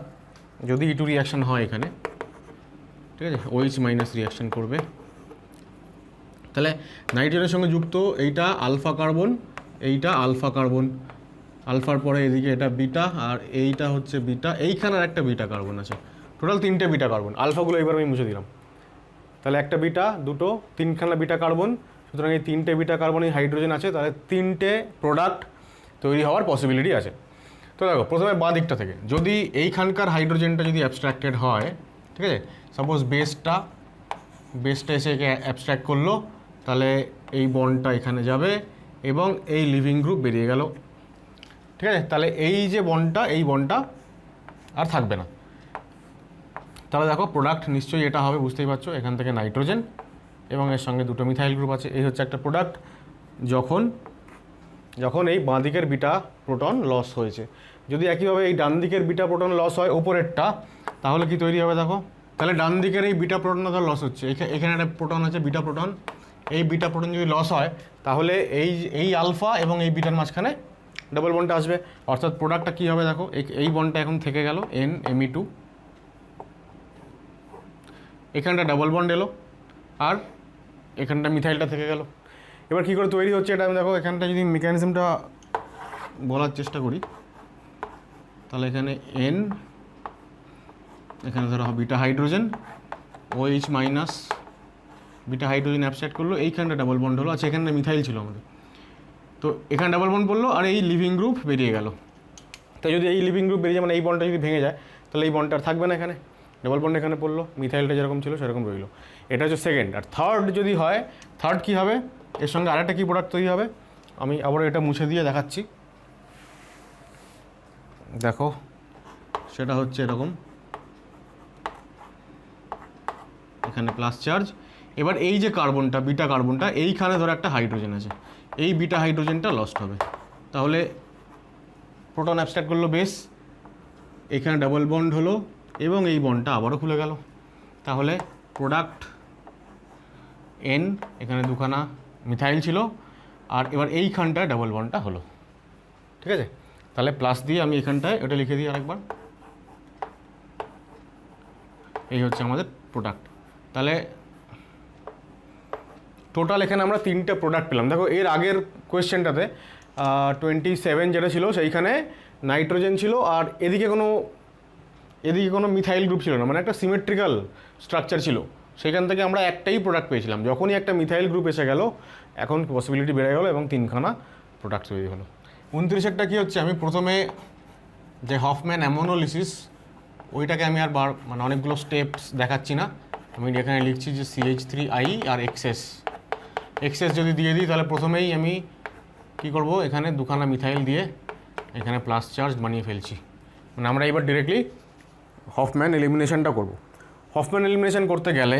যদি E2 রিয়াকশান হয় এখানে, ঠিক আছে, OH মাইনাস রিয়াকশান করবে, তাহলে নাইট্রোজেনের সঙ্গে যুক্ত এইটা আলফা কার্বন, এইটা আলফা কার্বন, আলফার পরে এদিকে এটা বিটা আর এইটা হচ্ছে বিটা, এইখানে আর একটা বিটা কার্বন আছে, টোটাল তিনটে বিটা কার্বন। আলফাগুলো এবার আমি মুছে দিলাম, তাহলে একটা বিটা, দুটো, তিনখানা বিটা কার্বন, সুতরাং এই তিনটে বিটা কার্বনে হাইড্রোজেন আছে, তাহলে তিনটে প্রোডাক্ট তৈরি হওয়ার পসিবিলিটি আছে। তো দেখো প্রথমে বাঁ দিকটা থেকে যদি এইখানকার হাইড্রোজেনটা যদি অ্যাবস্ট্রাক্টেড হয়, ঠিক আছে, সাপোজ বেসটা এসে একে অ্যাবস্ট্রাক্ট করলো, তাহলে এই বন্ডটা এখানে যাবে এবং এই লিভিং গ্রুপ বেরিয়ে গেল, ঠিক আছে, তাহলে এই যে বন্ডটা, এই বন্ডটা আর থাকবে না। তাহলে দেখো প্রোডাক্ট নিশ্চয়ই এটা হবে, বুঝতেই পারছো, এখান থেকে নাইট্রোজেন এবং এর সঙ্গে দুটো মিথাইল গ্রুপ আছে, এই হচ্ছে একটা প্রোডাক্ট। যখন এই বাঁ দিকের বিটা প্রোটন লস হয়েছে, যদি একইভাবে এই ডান দিকের বিটা প্রোটন লস হয় ওপরেরটা, তাহলে কি তৈরি হবে দেখো, তাহলে ডান দিকের এই বিটা প্রোটনটা ধর লস হচ্ছে, এখানে একটা প্রোটন আছে বিটা প্রোটন, এই বিটা প্রোটন যদি লস হয় তাহলে এই আলফা এবং এই বিটার মাঝখানে ডাবল বন্ডটা আসবে, অর্থাৎ প্রোডাক্টটা কী হবে দেখো, এই বন্ডটা এখন থেকে গেল NMe2, এখানটা ডাবল বন্ড এলো আর এখানটা মিথাইলটা থেকে গেল। এবার কী করে তৈরি হচ্ছে এটা আমি দেখো, এখানটা যদি মেকানিজমটা বলার চেষ্টা করি, তাহলে এখানে এখানে ধরো beta hydrogen, OH minus beta hydrogen abstract করলো, এইখানটা ডাবল বন্ড হলো, আচ্ছা এখানে মিথাইল ছিল আমাদের, তো এখানে ডাবল বন্ড পড়লো আর এই লিভিং গ্রুপ বেরিয়ে গেল। তো যদি এই লিভিং গ্রুপ বেরিয়ে যায়, মানে এই বন্ডটা যদি ভেঙে যায়, তাহলে এই বন্ডটা আর থাকবে না, এখানে ডাবল বন্ড এখানে পড়লো, মিথাইলটা যেরকম ছিল সেরকম রইলো। এটা হচ্ছে সেকেন্ড। আর থার্ড যদি হয়, থার্ড কী হবে, এর সঙ্গে আরেকটা কী প্রোডাক্ট তৈরি হবে, আমি আবার এটা মুছে দিয়ে দেখাচ্ছি, দেখো সেটা হচ্ছে এরকম, এখানে প্লাস চার্জ, এবার এই যে কার্বনটা বিটা কার্বনটা, এইখানে ধরো একটা হাইড্রোজেন আছে, এই বিটা হাইড্রোজেনটা লস্ট হবে, তাহলে প্রোটন অ্যাবস্ট্রাক্ট করলো বেস, এখানে ডাবল বন্ড হলো এবং এই বন্ডটা আবারও খুলে গেল, তাহলে প্রোডাক্ট N, এখানে দুখানা মিথাইল ছিল আর এবার এইখানটা ডাবল বন্ডটা হলো, ঠিক আছে। তাহলে প্লাস দিয়ে আমি এখানটায় এটা লিখে দিই আরেকবার, এই হচ্ছে আমাদের প্রোডাক্ট। তাহলে টোটাল এখানে আমরা 3টে প্রোডাক্ট পেলাম। দেখো এর আগের কোয়েশ্চেনটাতে 27 যেটা ছিল সেইখানে নাইট্রোজেন ছিল আর এদিকে কোনো মিথাইল গ্রুপ ছিল না, মানে একটা সিমেট্রিক্যাল স্ট্রাকচার ছিল, সেখান থেকে আমরা একটাই প্রোডাক্ট পেয়েছিলাম। যখনই একটা মিথাইল গ্রুপ এসে গেল এখন পসিবিলিটি বেড়ে গেল এবং 3খানা প্রোডাক্ট তৈরি হলো। 29টা কী হচ্ছে, আমি প্রথমে যে হফম্যান অ্যামোনোলিসিস ওইটাকে আমি আর মানে অনেকগুলো স্টেপস দেখাচ্ছি না, আমি এখানে লিখছি যে CH3I আর এক্সএস যদি দিয়ে দিই তাহলে প্রথমেই আমি কি করব, এখানে 2খানা মিথাইল দিয়ে এখানে প্লাস চার্জ বানিয়ে ফেলছি। মানে আমরা এবার ডিরেক্টলি হফম্যান এলিমিনেশনটা করব। হফম্যান এলিমিনেশন করতে গেলে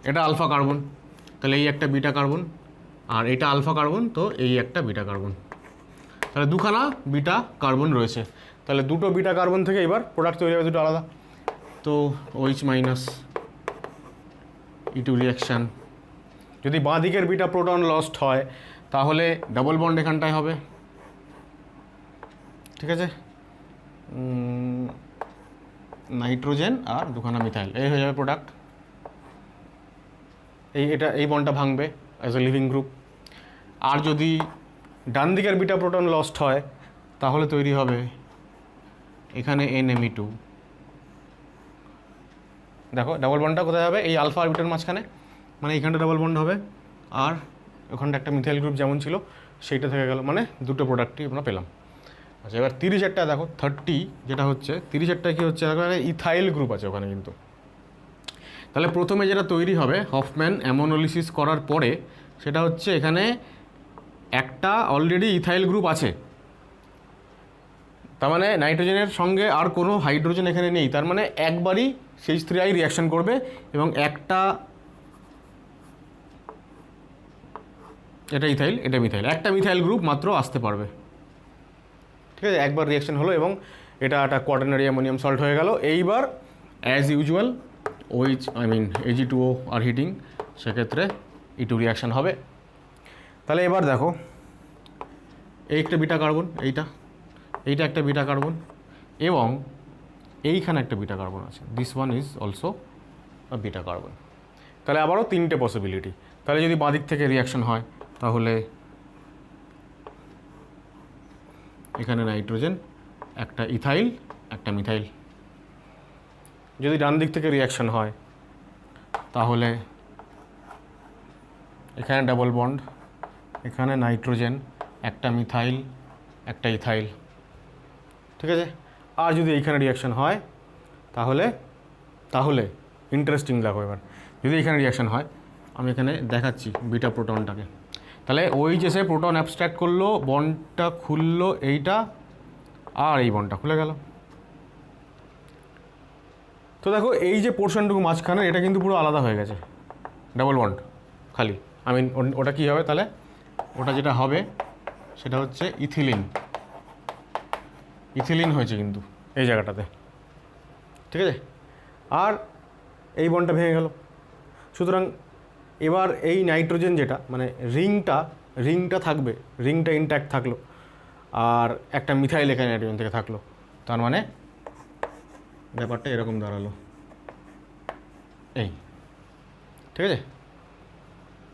এটা আলফা কার্বন, তাহলে এই একটা বিটা কার্বন, আর এটা আলফা কার্বন, তো এই একটা বিটা কার্বন, তাহলে 2খানা বিটা কার্বন রয়েছে। তাহলে 2টো বিটা কার্বন থেকে এবার প্রোডাক্ট তৈরি হবে 2টো আলাদা। তো OH মাইনাস E2 রিয়াকশান, যদি বাঁ দিকের বিটা প্রোটন লস্ট হয় তাহলে ডাবল বন্ড এখানটায় হবে, ঠিক আছে, নাইট্রোজেন আর 2খানা মিথাইল, এই হয়ে যাবে প্রোডাক্ট। এই বন্ডটা ভাঙবে অ্যাজ এ লিভিং গ্রুপ। আর যদি ডান দিকের বিটা প্রোটন লস্ট হয় তাহলে তৈরি হবে এখানে NMe2। দেখো ডাবল বন্ডটা কোথায় হবে, এই আলফা আর বিটার মাঝখানে, মানে এইখানটা ডাবল বন্ড হবে আর ওখানটা একটা মিথাইল গ্রুপ যেমন ছিল সেইটা থেকে গেল, মানে 2টো প্রোডাক্টই আমরা পেলাম। আচ্ছা এবার 30 দেখো 30 যেটা হচ্ছে 30 কী হচ্ছে, ইথাইল গ্রুপ আছে ওখানে কিন্তু। তাহলে প্রথমে যেটা তৈরি হবে হফম্যান অ্যামোনোলিসিস করার পরে সেটা হচ্ছে এখানে একটা অলরেডি ইথাইল গ্রুপ আছে, তার মানে নাইট্রোজেনের সঙ্গে আর কোনো হাইড্রোজেন এখানে নেই, তার মানে একবারই CH3I রিয়াকশান করবে এবং এটা ইথাইল এটা মিথাইল, একটা মিথাইল গ্রুপ মাত্র আসতে পারবে, ঠিক আছে, একবার রিয়াকশান হলো এবং এটা একটা কোয়াটারনারি অ্যামোনিয়াম সল্ট হয়ে গেল। এইবার অ্যাজ ইউজুয়াল Ag2O আর হিটিং, সেক্ষেত্রে E2 রিয়াকশান হবে। তাহলে এবার দেখো এই একটা বিটা কার্বন, এইটা একটা বিটা কার্বন এবং এইখানে একটা বিটা কার্বন আছে, this one is also a beta carbon. তাহলে আবারও 3টে পসিবিলিটি। তাহলে যদি বাঁ দিক থেকে রিয়াকশান হয় তাহলে এখানে নাইট্রোজেন, একটা ইথাইল একটা মিথাইল। যদি ডান দিক থেকে রিয়াকশান হয় তাহলে এখানে ডাবল বন্ড, এখানে নাইট্রোজেন, একটা মিথাইল একটা ইথাইল, ঠিক আছে। আর যদি এইখানে রিয়াকশান হয় তাহলে ইন্টারেস্টিং দেখো, এবার যদি এখানে রিয়াকশান হয় আমি এখানে দেখাচ্ছি বিটা প্রোটনটাকে, তাহলে ওই যে সে প্রোটন অ্যাবস্ট্রাক্ট করলো, বন্ডটা খুললো এইটা আর এই বন্ডটা খুলে গেল। তো দেখো এই যে পোর্শনটুকু মাঝখানে এটা কিন্তু পুরো আলাদা হয়ে গেছে, ডাবল বন্ড খালি। ওটা কী হবে, তাহলে ওটা যেটা হবে সেটা হচ্ছে ইথিলিন হয়েছে কিন্তু এই জায়গাটাতে, ঠিক আছে। আর এই বন্ডটা ভেঙে গেল। সুতরাং এবার এই নাইট্রোজেন যেটা মানে রিংটা থাকবে, রিংটা ইনট্যাক্ট থাকলো আর একটা মিথাইল এখানে নাইট্রোজেন থেকে থাকলো, তার মানে ব্যাপারটা এরকম দাঁড়ালো এই, ঠিক আছে।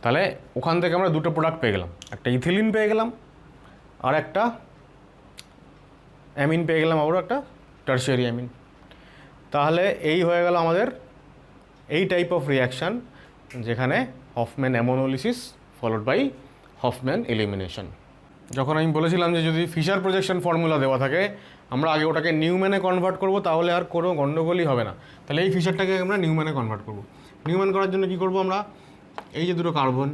তাহলে ওখান থেকে আমরা 2টো প্রোডাক্ট পেয়ে গেলাম, একটা ইথিলিন পেয়ে গেলাম আর একটা অ্যামিন পেয়ে গেলাম, আবারও একটা টারশিয়ারি অ্যামিন। তাহলে এই হয়ে গেল আমাদের এই টাইপ অফ রিয়াকশান, যেখানে Hofmann ammonolysis followed by Hofmann elimination. যখন আমি বলেছিলাম যে যদি ফিশার প্রজেকশন ফর্মুলা দেওয়া থাকে আমরা আগে ওটাকে নিউম্যানে কনভার্ট করব, তাহলে আর কোনো গণ্ডগোলই হবে না। তাহলে এই ফিশারটাকে আমরা নিউম্যানে কনভার্ট করব। নিউম্যান করার জন্য কী করব, আমরা এই যে 2টো কার্বন,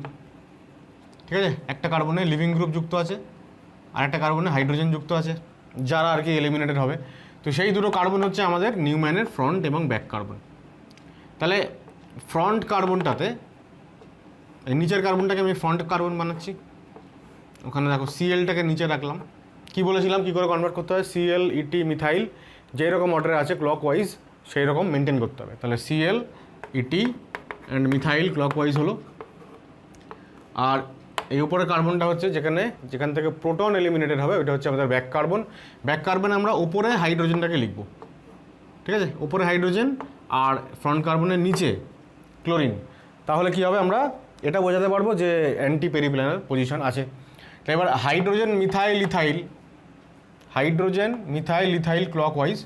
ঠিক আছে, একটা কার্বনে লিভিং গ্রুপ যুক্ত আছে আর একটা কার্বনে হাইড্রোজেন যুক্ত আছে, যারা আর কি এলিমিনেটেড হবে। তো সেই 2টো কার্বন হচ্ছে আমাদের নিউম্যানের ফ্রন্ট এবং ব্যাক কার্বন। তাহলে ফ্রন্ট কার্বনটাতে নিচের কার্বনটাকে আমি ফ্রন্ট কার্বন বানাচ্ছি, ওখানে দেখো Clটাকে নিচে রাখলাম। কি বলেছিলাম কী করে কনভার্ট করতে হয়, Cl ET মিথাইল যেই রকম অর্ডারে আছে ক্লক ওয়াইজ সেই রকম মেনটেন করতে হবে। তাহলে Cl ET and methyl clock wise হলো, আর এই উপরে কার্বনটা হচ্ছে যেখান থেকে প্রোটন এলিমিনেটেড হবে, ওটা হচ্ছে আমাদের ব্যাক কার্বন। ব্যাক কার্বনে আমরা উপরে হাইড্রোজেনটাকে লিখব, ঠিক আছে, উপরে হাইড্রোজেন আর ফ্রন্ট কার্বনের নিচে ক্লোরিন। তাহলে কি হবে, আমরা এটা বোঝাতে পারবো যে অ্যান্টি পেরিপ্ল্যানার পজিশন আছে। তাই এবার হাইড্রোজেন মিথাইল ইথাইল ক্লকওয়াইজ,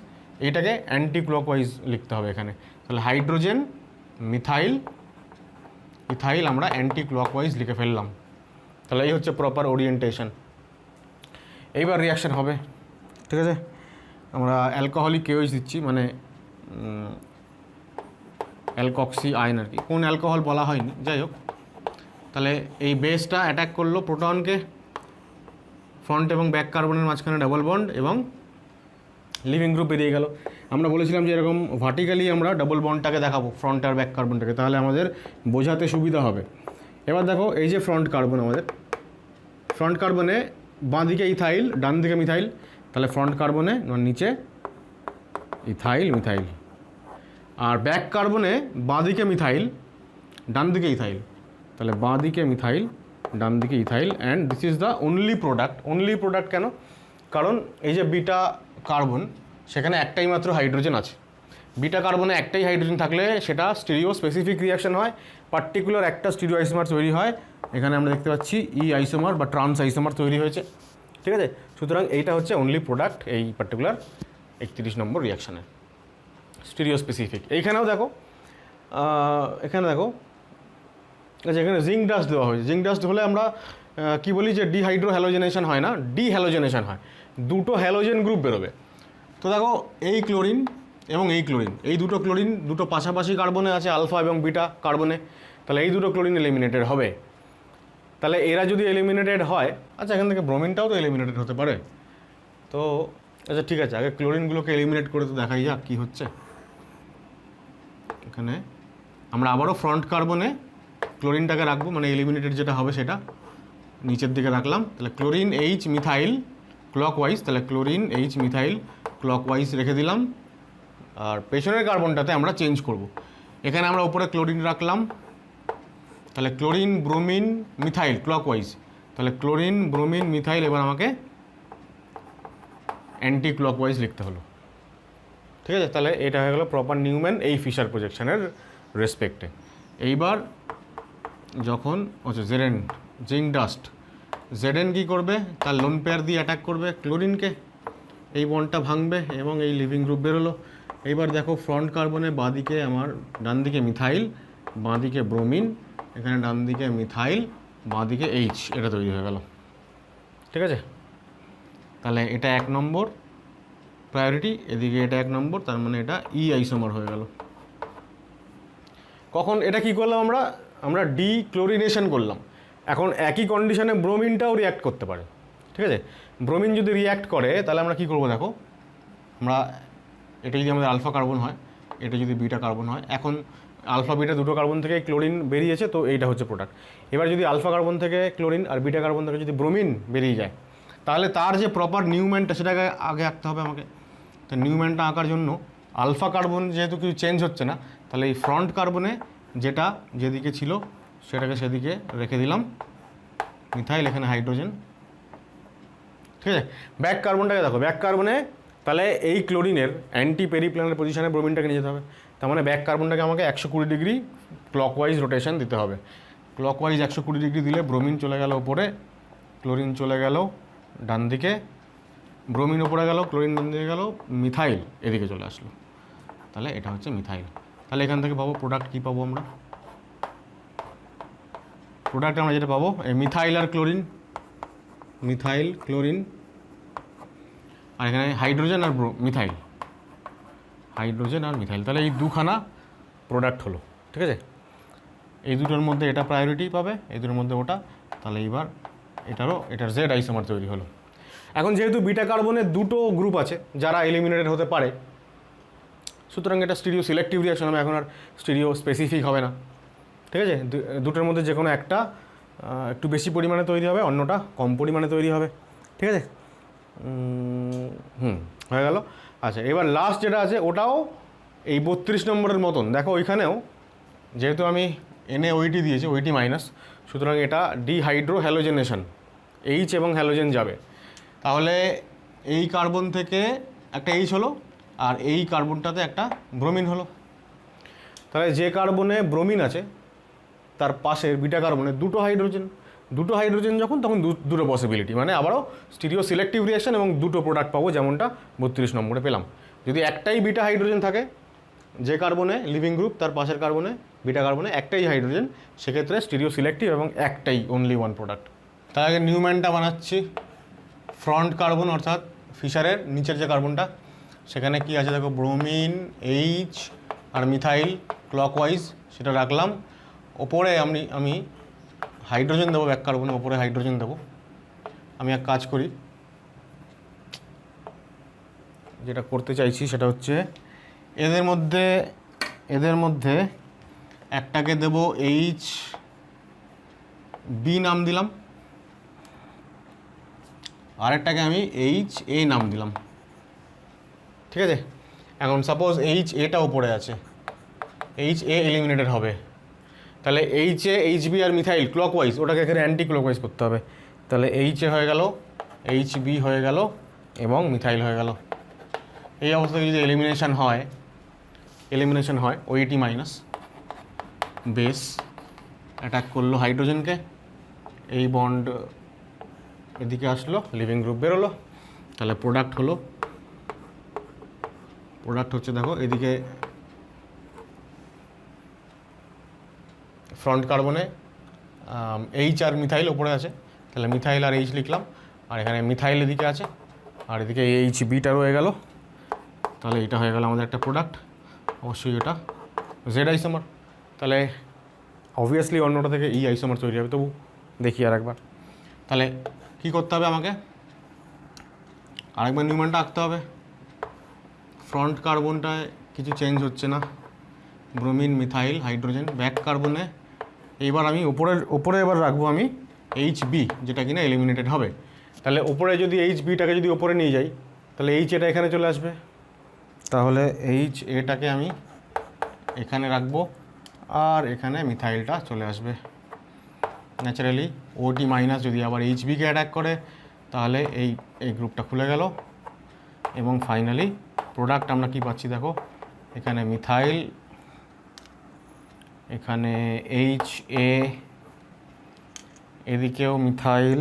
এইটাকে অ্যান্টি ক্লকওয়াইজ লিখতে হবে এখানে। তাহলে হাইড্রোজেন মিথাইল ইথাইল আমরা অ্যান্টি ক্লকওয়াইজ লিখে ফেললাম। তাহলে এই হচ্ছে প্রপার ওরিয়েন্টেশন। এইবার রিয়াকশান হবে, ঠিক আছে। আমরা অ্যালকোহলিক কেওইজ দিচ্ছি, মানে অ্যালকক্সি আয়ন আর কি, কোন অ্যালকোহল বলা হয়নি, যাই হোক। তাহলে এই বেসটা অ্যাটাক করলো প্রোটনকে, ফ্রন্ট এবং ব্যাক কার্বনের মাঝখানে ডাবল বন্ড এবং লিভিং গ্রুপ বেরিয়ে গেল। আমরা বলেছিলাম যে এরকম ভার্টিক্যালি আমরা ডাবল বন্ডটাকে দেখাবো ফ্রন্ট আর ব্যাক কার্বনটাকে, তাহলে আমাদের বোঝাতে সুবিধা হবে। এবার দেখো এই যে ফ্রন্ট কার্বন, আমাদের ফ্রন্ট কার্বনে বাঁ দিকে ইথাইল, ডান দিকে মিথাইল। তাহলে ফ্রন্ট কার্বনে নিচে ইথাইল মিথাইল, আর ব্যাক কার্বনে বাঁ দিকে মিথাইল, ডান দিকে ইথাইল। তাহলে বাঁ দিকে মিথাইল, ডান দিকে ethyl, and this is the only product. কেন? কারণ এই যে বিটা কার্বন, সেখানে একটাই মাত্র হাইড্রোজেন আছে। বিটা কার্বনে একটাই হাইড্রোজেন থাকলে সেটা স্টিরিও স্পেসিফিক রিয়াকশন হয়, পার্টিকুলার একটা স্টিরিও আইসোমার তৈরি হয়। এখানে আমরা দেখতে পাচ্ছি ই আইসোমার বা ট্রান্স আইসোমার তৈরি হয়েছে, ঠিক আছে। সুতরাং এইটা হচ্ছে অনলি প্রোডাক্ট এই পার্টিকুলার 31 নম্বর রিয়াকশানের, স্টিরিও স্পেসিফিক। এইখানেও দেখো, এখানে দেখো, আচ্ছা, এখানে জিঙ্ক ডাস্ট দেওয়া হয়েছে। জিঙ্ক ডাস্ট হলে আমরা কি বলি যে ডিহাইড্রো হ্যালোজেনেশন হয় না, ডিহ্যালোজেনেশন হয়, দুটো হ্যালোজেন গ্রুপ বেরোবে। তো দেখো এই ক্লোরিন এবং এই ক্লোরিন, এই দুটো ক্লোরিন দুটো পাশাপাশি কার্বনে আছে, আলফা এবং বিটা কার্বনে। তাহলে এই দুটো ক্লোরিন এলিমিনেটেড হবে। তাহলে এরা যদি এলিমিনেটেড হয়, আচ্ছা এখান থেকে ব্রোমিনটাও তো এলিমিনেটেড হতে পারে। তো আচ্ছা ঠিক আছে, আগে ক্লোরিনগুলোকে এলিমিনেট করে তো দেখাই যাক কী হচ্ছে। এখানে আমরা আবারও ফ্রন্ট কার্বনে ক্লোরিনটাকে রাখবো, মানে এলিমিনেটেড যেটা হবে সেটা নিচের দিকে রাখলাম। তাহলে ক্লোরিন এইচ মিথাইল ক্লকওয়াইজ, তাহলে ক্লোরিন এইচ মিথাইল ক্লকওয়াইজ রেখে দিলাম। আর পেছনের কার্বনটাতে আমরা চেঞ্জ করব। এখানে আমরা উপরে ক্লোরিন রাখলাম, তাহলে ক্লোরিন ব্রোমিন মিথাইল ক্লকওয়াইজ, তাহলে ক্লোরিন ব্রোমিন মিথাইল এবার আমাকে অ্যান্টি ক্লকওয়াইজ লিখতে হলো, ঠিক আছে। তাহলে এটা হয়ে গেলো প্রপার নিউম্যান এই ফিশার প্রজেকশনের রেসপেক্টে। এইবার যখন জেডেন জিঙ্ক ডাস্ট, জেডেন কী করবে, তার লোন পেয়ার দিয়ে অ্যাটাক করবে ক্লোরিনকে, এই বন্ডটা ভাঙবে এবং এই লিভিং গ্রুপ বেরোলো। এইবার দেখো ফ্রন্ট কার্বনে বাঁদিকে আমার, ডান দিকে মিথাইল, বাঁদিকে ব্রোমিন, এখানে ডান দিকে মিথাইল, বাঁদিকে এইচ, এটা তৈরি হয়ে গেল, ঠিক আছে। তাহলে এটা 1 নম্বর প্রায়োরিটি, এদিকে এটা 1 নম্বর, তার মানে এটা ই আইসোমার হয়ে গেল। কখন এটা কি করলাম, আমরা ডিক্লোরিনেশন করলাম। এখন একই কন্ডিশনে ব্রোমিনটাও রিয়্যাক্ট করতে পারে, ঠিক আছে। ব্রোমিন যদি রিয়্যাক্ট করে তাহলে আমরা কী করবো, দেখো আমরা এটা যদি আমাদের আলফা কার্বন হয়, এটা যদি বিটা কার্বন হয়, এখন আলফা বিটা দুটো কার্বন থেকে ক্লোরিন বেরিয়েছে, তো এইটা হচ্ছে প্রোডাক্ট। এবার যদি আলফা কার্বন থেকে ক্লোরিন আর বিটা কার্বন থেকে যদি ব্রোমিন বেরিয়ে যায়, তাহলে তার যে প্রপার নিউম্যানটা সেটাকে আগে আঁকতে হবে আমাকে। তো নিউম্যানটা আঁকার জন্য আলফা কার্বন যেহেতু কিছু চেঞ্জ হচ্ছে না, তাহলে এই ফ্রন্ট কার্বনে যেটা যেদিকে ছিল সেটাকে সেদিকে রেখে দিলাম মিথাইল, এখানে হাইড্রোজেন, ঠিক আছে। ব্যাক কার্বনটাকে দেখো, ব্যাক কার্বনে তাহলে এই ক্লোরিনের অ্যান্টি পেরিপ্ল্যানার পজিশনে ব্রোমিনটাকে নিয়ে যেতে হবে। তার মানে ব্যাক কার্বনটাকে আমাকে 120 ডিগ্রি ক্লকওয়াইজ রোটেশন দিতে হবে। ক্লকওয়াইজ 120 ডিগ্রি দিলে ব্রোমিন চলে গেল উপরে, ক্লোরিন চলে গেল ডান দিকে, ব্রোমিন উপরে গেল, ক্লোরিন ডান দিকে গেল, মিথাইল এদিকে চলে আসলো। তাহলে এটা হচ্ছে মিথাইল। তাহলে এখান থেকে পাবো প্রোডাক্ট কী পাবো আমরা, প্রোডাক্ট আমরা যেটা পাবো মিথাইল আর ক্লোরিন, মিথাইল ক্লোরিন, আর এখানে হাইড্রোজেন আর মিথাইল, হাইড্রোজেন আর মিথাইল। তাহলে এই দুখানা প্রোডাক্ট হলো, ঠিক আছে। এই দুটোর মধ্যে এটা প্রায়োরিটি পাবে, এই দুটোর মধ্যে ওটা। তাহলে এইবার এটার জেড আইসোমার তৈরি হলো। এখন যেহেতু বিটা কার্বনের দুটো গ্রুপ আছে যারা এলিমিনেটেড হতে পারে, সুতরাং এটা স্টিরিও সিলেক্টিভ রিয়াকশন হবে, এখন আর স্টিরিও স্পেসিফিক হবে না, ঠিক আছে। দুটোর মধ্যে যে কোনো একটা একটু বেশি পরিমাণে তৈরি হবে, অন্যটা কম পরিমাণে তৈরি হবে, ঠিক আছে। হয়ে গেল। আচ্ছা, এবার লাস্ট যেটা আছে ওটাও এই 32 নম্বরের মতন। দেখো ওইখানেও যেহেতু আমি NaOH দিয়েছে, OH মাইনাস, সুতরাং এটা ডিহাইড্রো হ্যালোজেনেশন, H এবং হ্যালোজেন যাবে। তাহলে এই কার্বন থেকে একটা H হলো, আর এই কার্বনটাতে একটা ব্রোমিন হলো। তাহলে যে কার্বনে ব্রোমিন আছে তার পাশের বিটা কার্বনে দুটো হাইড্রোজেন যখন, তখন দুটো পসিবিলিটি, মানে আবারও স্টিরিও সিলেক্টিভ রিয়াকশন এবং দুটো প্রোডাক্ট পাবো, যেমনটা 32 নম্বরে পেলাম। যদি একটাই বিটা হাইড্রোজেন থাকে যে কার্বনে লিভিং গ্রুপ, তার পাশের কার্বনে বিটা কার্বনে একটাই হাইড্রোজেন, সেক্ষেত্রে স্টিরিও সিলেক্টিভ এবং একটাই অনলি ওয়ান প্রোডাক্ট। তার আগে নিউম্যানটা বানাচ্ছি। ফ্রন্ট কার্বন অর্থাৎ ফিশারের নিচের যে কার্বনটা, সেখানে কি আছে দেখো, ব্রোমিন, H আর মিথাইল ক্লকওয়াইজ, সেটা রাখলাম। ওপরে আমি হাইড্রোজেন দেবো, ব্যাক কার্বনে ওপরে হাইড্রোজেন দেবো। আমি এক কাজ করি, যেটা করতে চাইছি সেটা হচ্ছে এদের মধ্যে একটাকে দেব HB নাম দিলাম, আরেকটাকে আমি HA নাম দিলাম। ঠিক আছে, এখন সাপোজ HA উপরে আছে, HA এলিমিনেটেড হবে, তাহলে HA, HB আর মিথাইল ক্লকওয়াইজ, ওটাকে এখানে অ্যান্টি ক্লকওয়াইজ করতে হবে। তাহলে HA হয়ে গেল, HB হয়ে গেল এবং মিথাইল হয়ে গেল। এই অবস্থায় যদি এলিমিনেশন হয় OH মাইনাস বেস অ্যাটাক করলো হাইড্রোজেনকে, এই বন্ড এদিকে আসলো, লিভিং গ্রুপ বেরোলো। তাহলে প্রোডাক্ট হচ্ছে দেখো, এদিকে ফ্রন্ট কার্বনে H আর মিথাইল ওপরে আছে, তাহলে মিথাইল আর H লিখলাম, আর এখানে মিথাইল এদিকে আছে, আর এদিকে HBটা রয়ে গেল। তাহলে এটা হয়ে গেল আমাদের একটা প্রোডাক্ট। অবশ্যই এটা জেড আইসোমার, তাহলে অবভিয়াসলি অন্যটা থেকে আইসোমার তৈরি হবে। তবু দেখি আর একবার, তাহলে কী করতে হবে, আমাকে আরেকবার নিউম্যানটা আঁকতে হবে। ফ্রন্ট কার্বনটায় কিছু চেঞ্জ হচ্ছে না, ব্রোমিন, মিথাইল, হাইড্রোজেন। ব্যাক কার্বনে এইবার আমি ওপরে এবার রাখবো আমি HB, যেটা কিনা এলিমিনেটেড হবে। তাহলে ওপরে যদি HBটাকে যদি ওপরে নিয়ে যাই, তাহলে এটা এখানে চলে আসবে, তাহলে HAটাকে আমি এখানে রাখবো, আর এখানে মিথাইলটা চলে আসবে। ন্যাচারালি OT মাইনাস যদি আবার HBকে অ্যাটাক করে, তাহলে এই গ্রুপটা খুলে গেল। এবং ফাইনালি প্রোডাক্ট আমরা কি পাচ্ছি দেখো, এখানে মিথাইল, এখানে HA, এদিকেও মিথাইল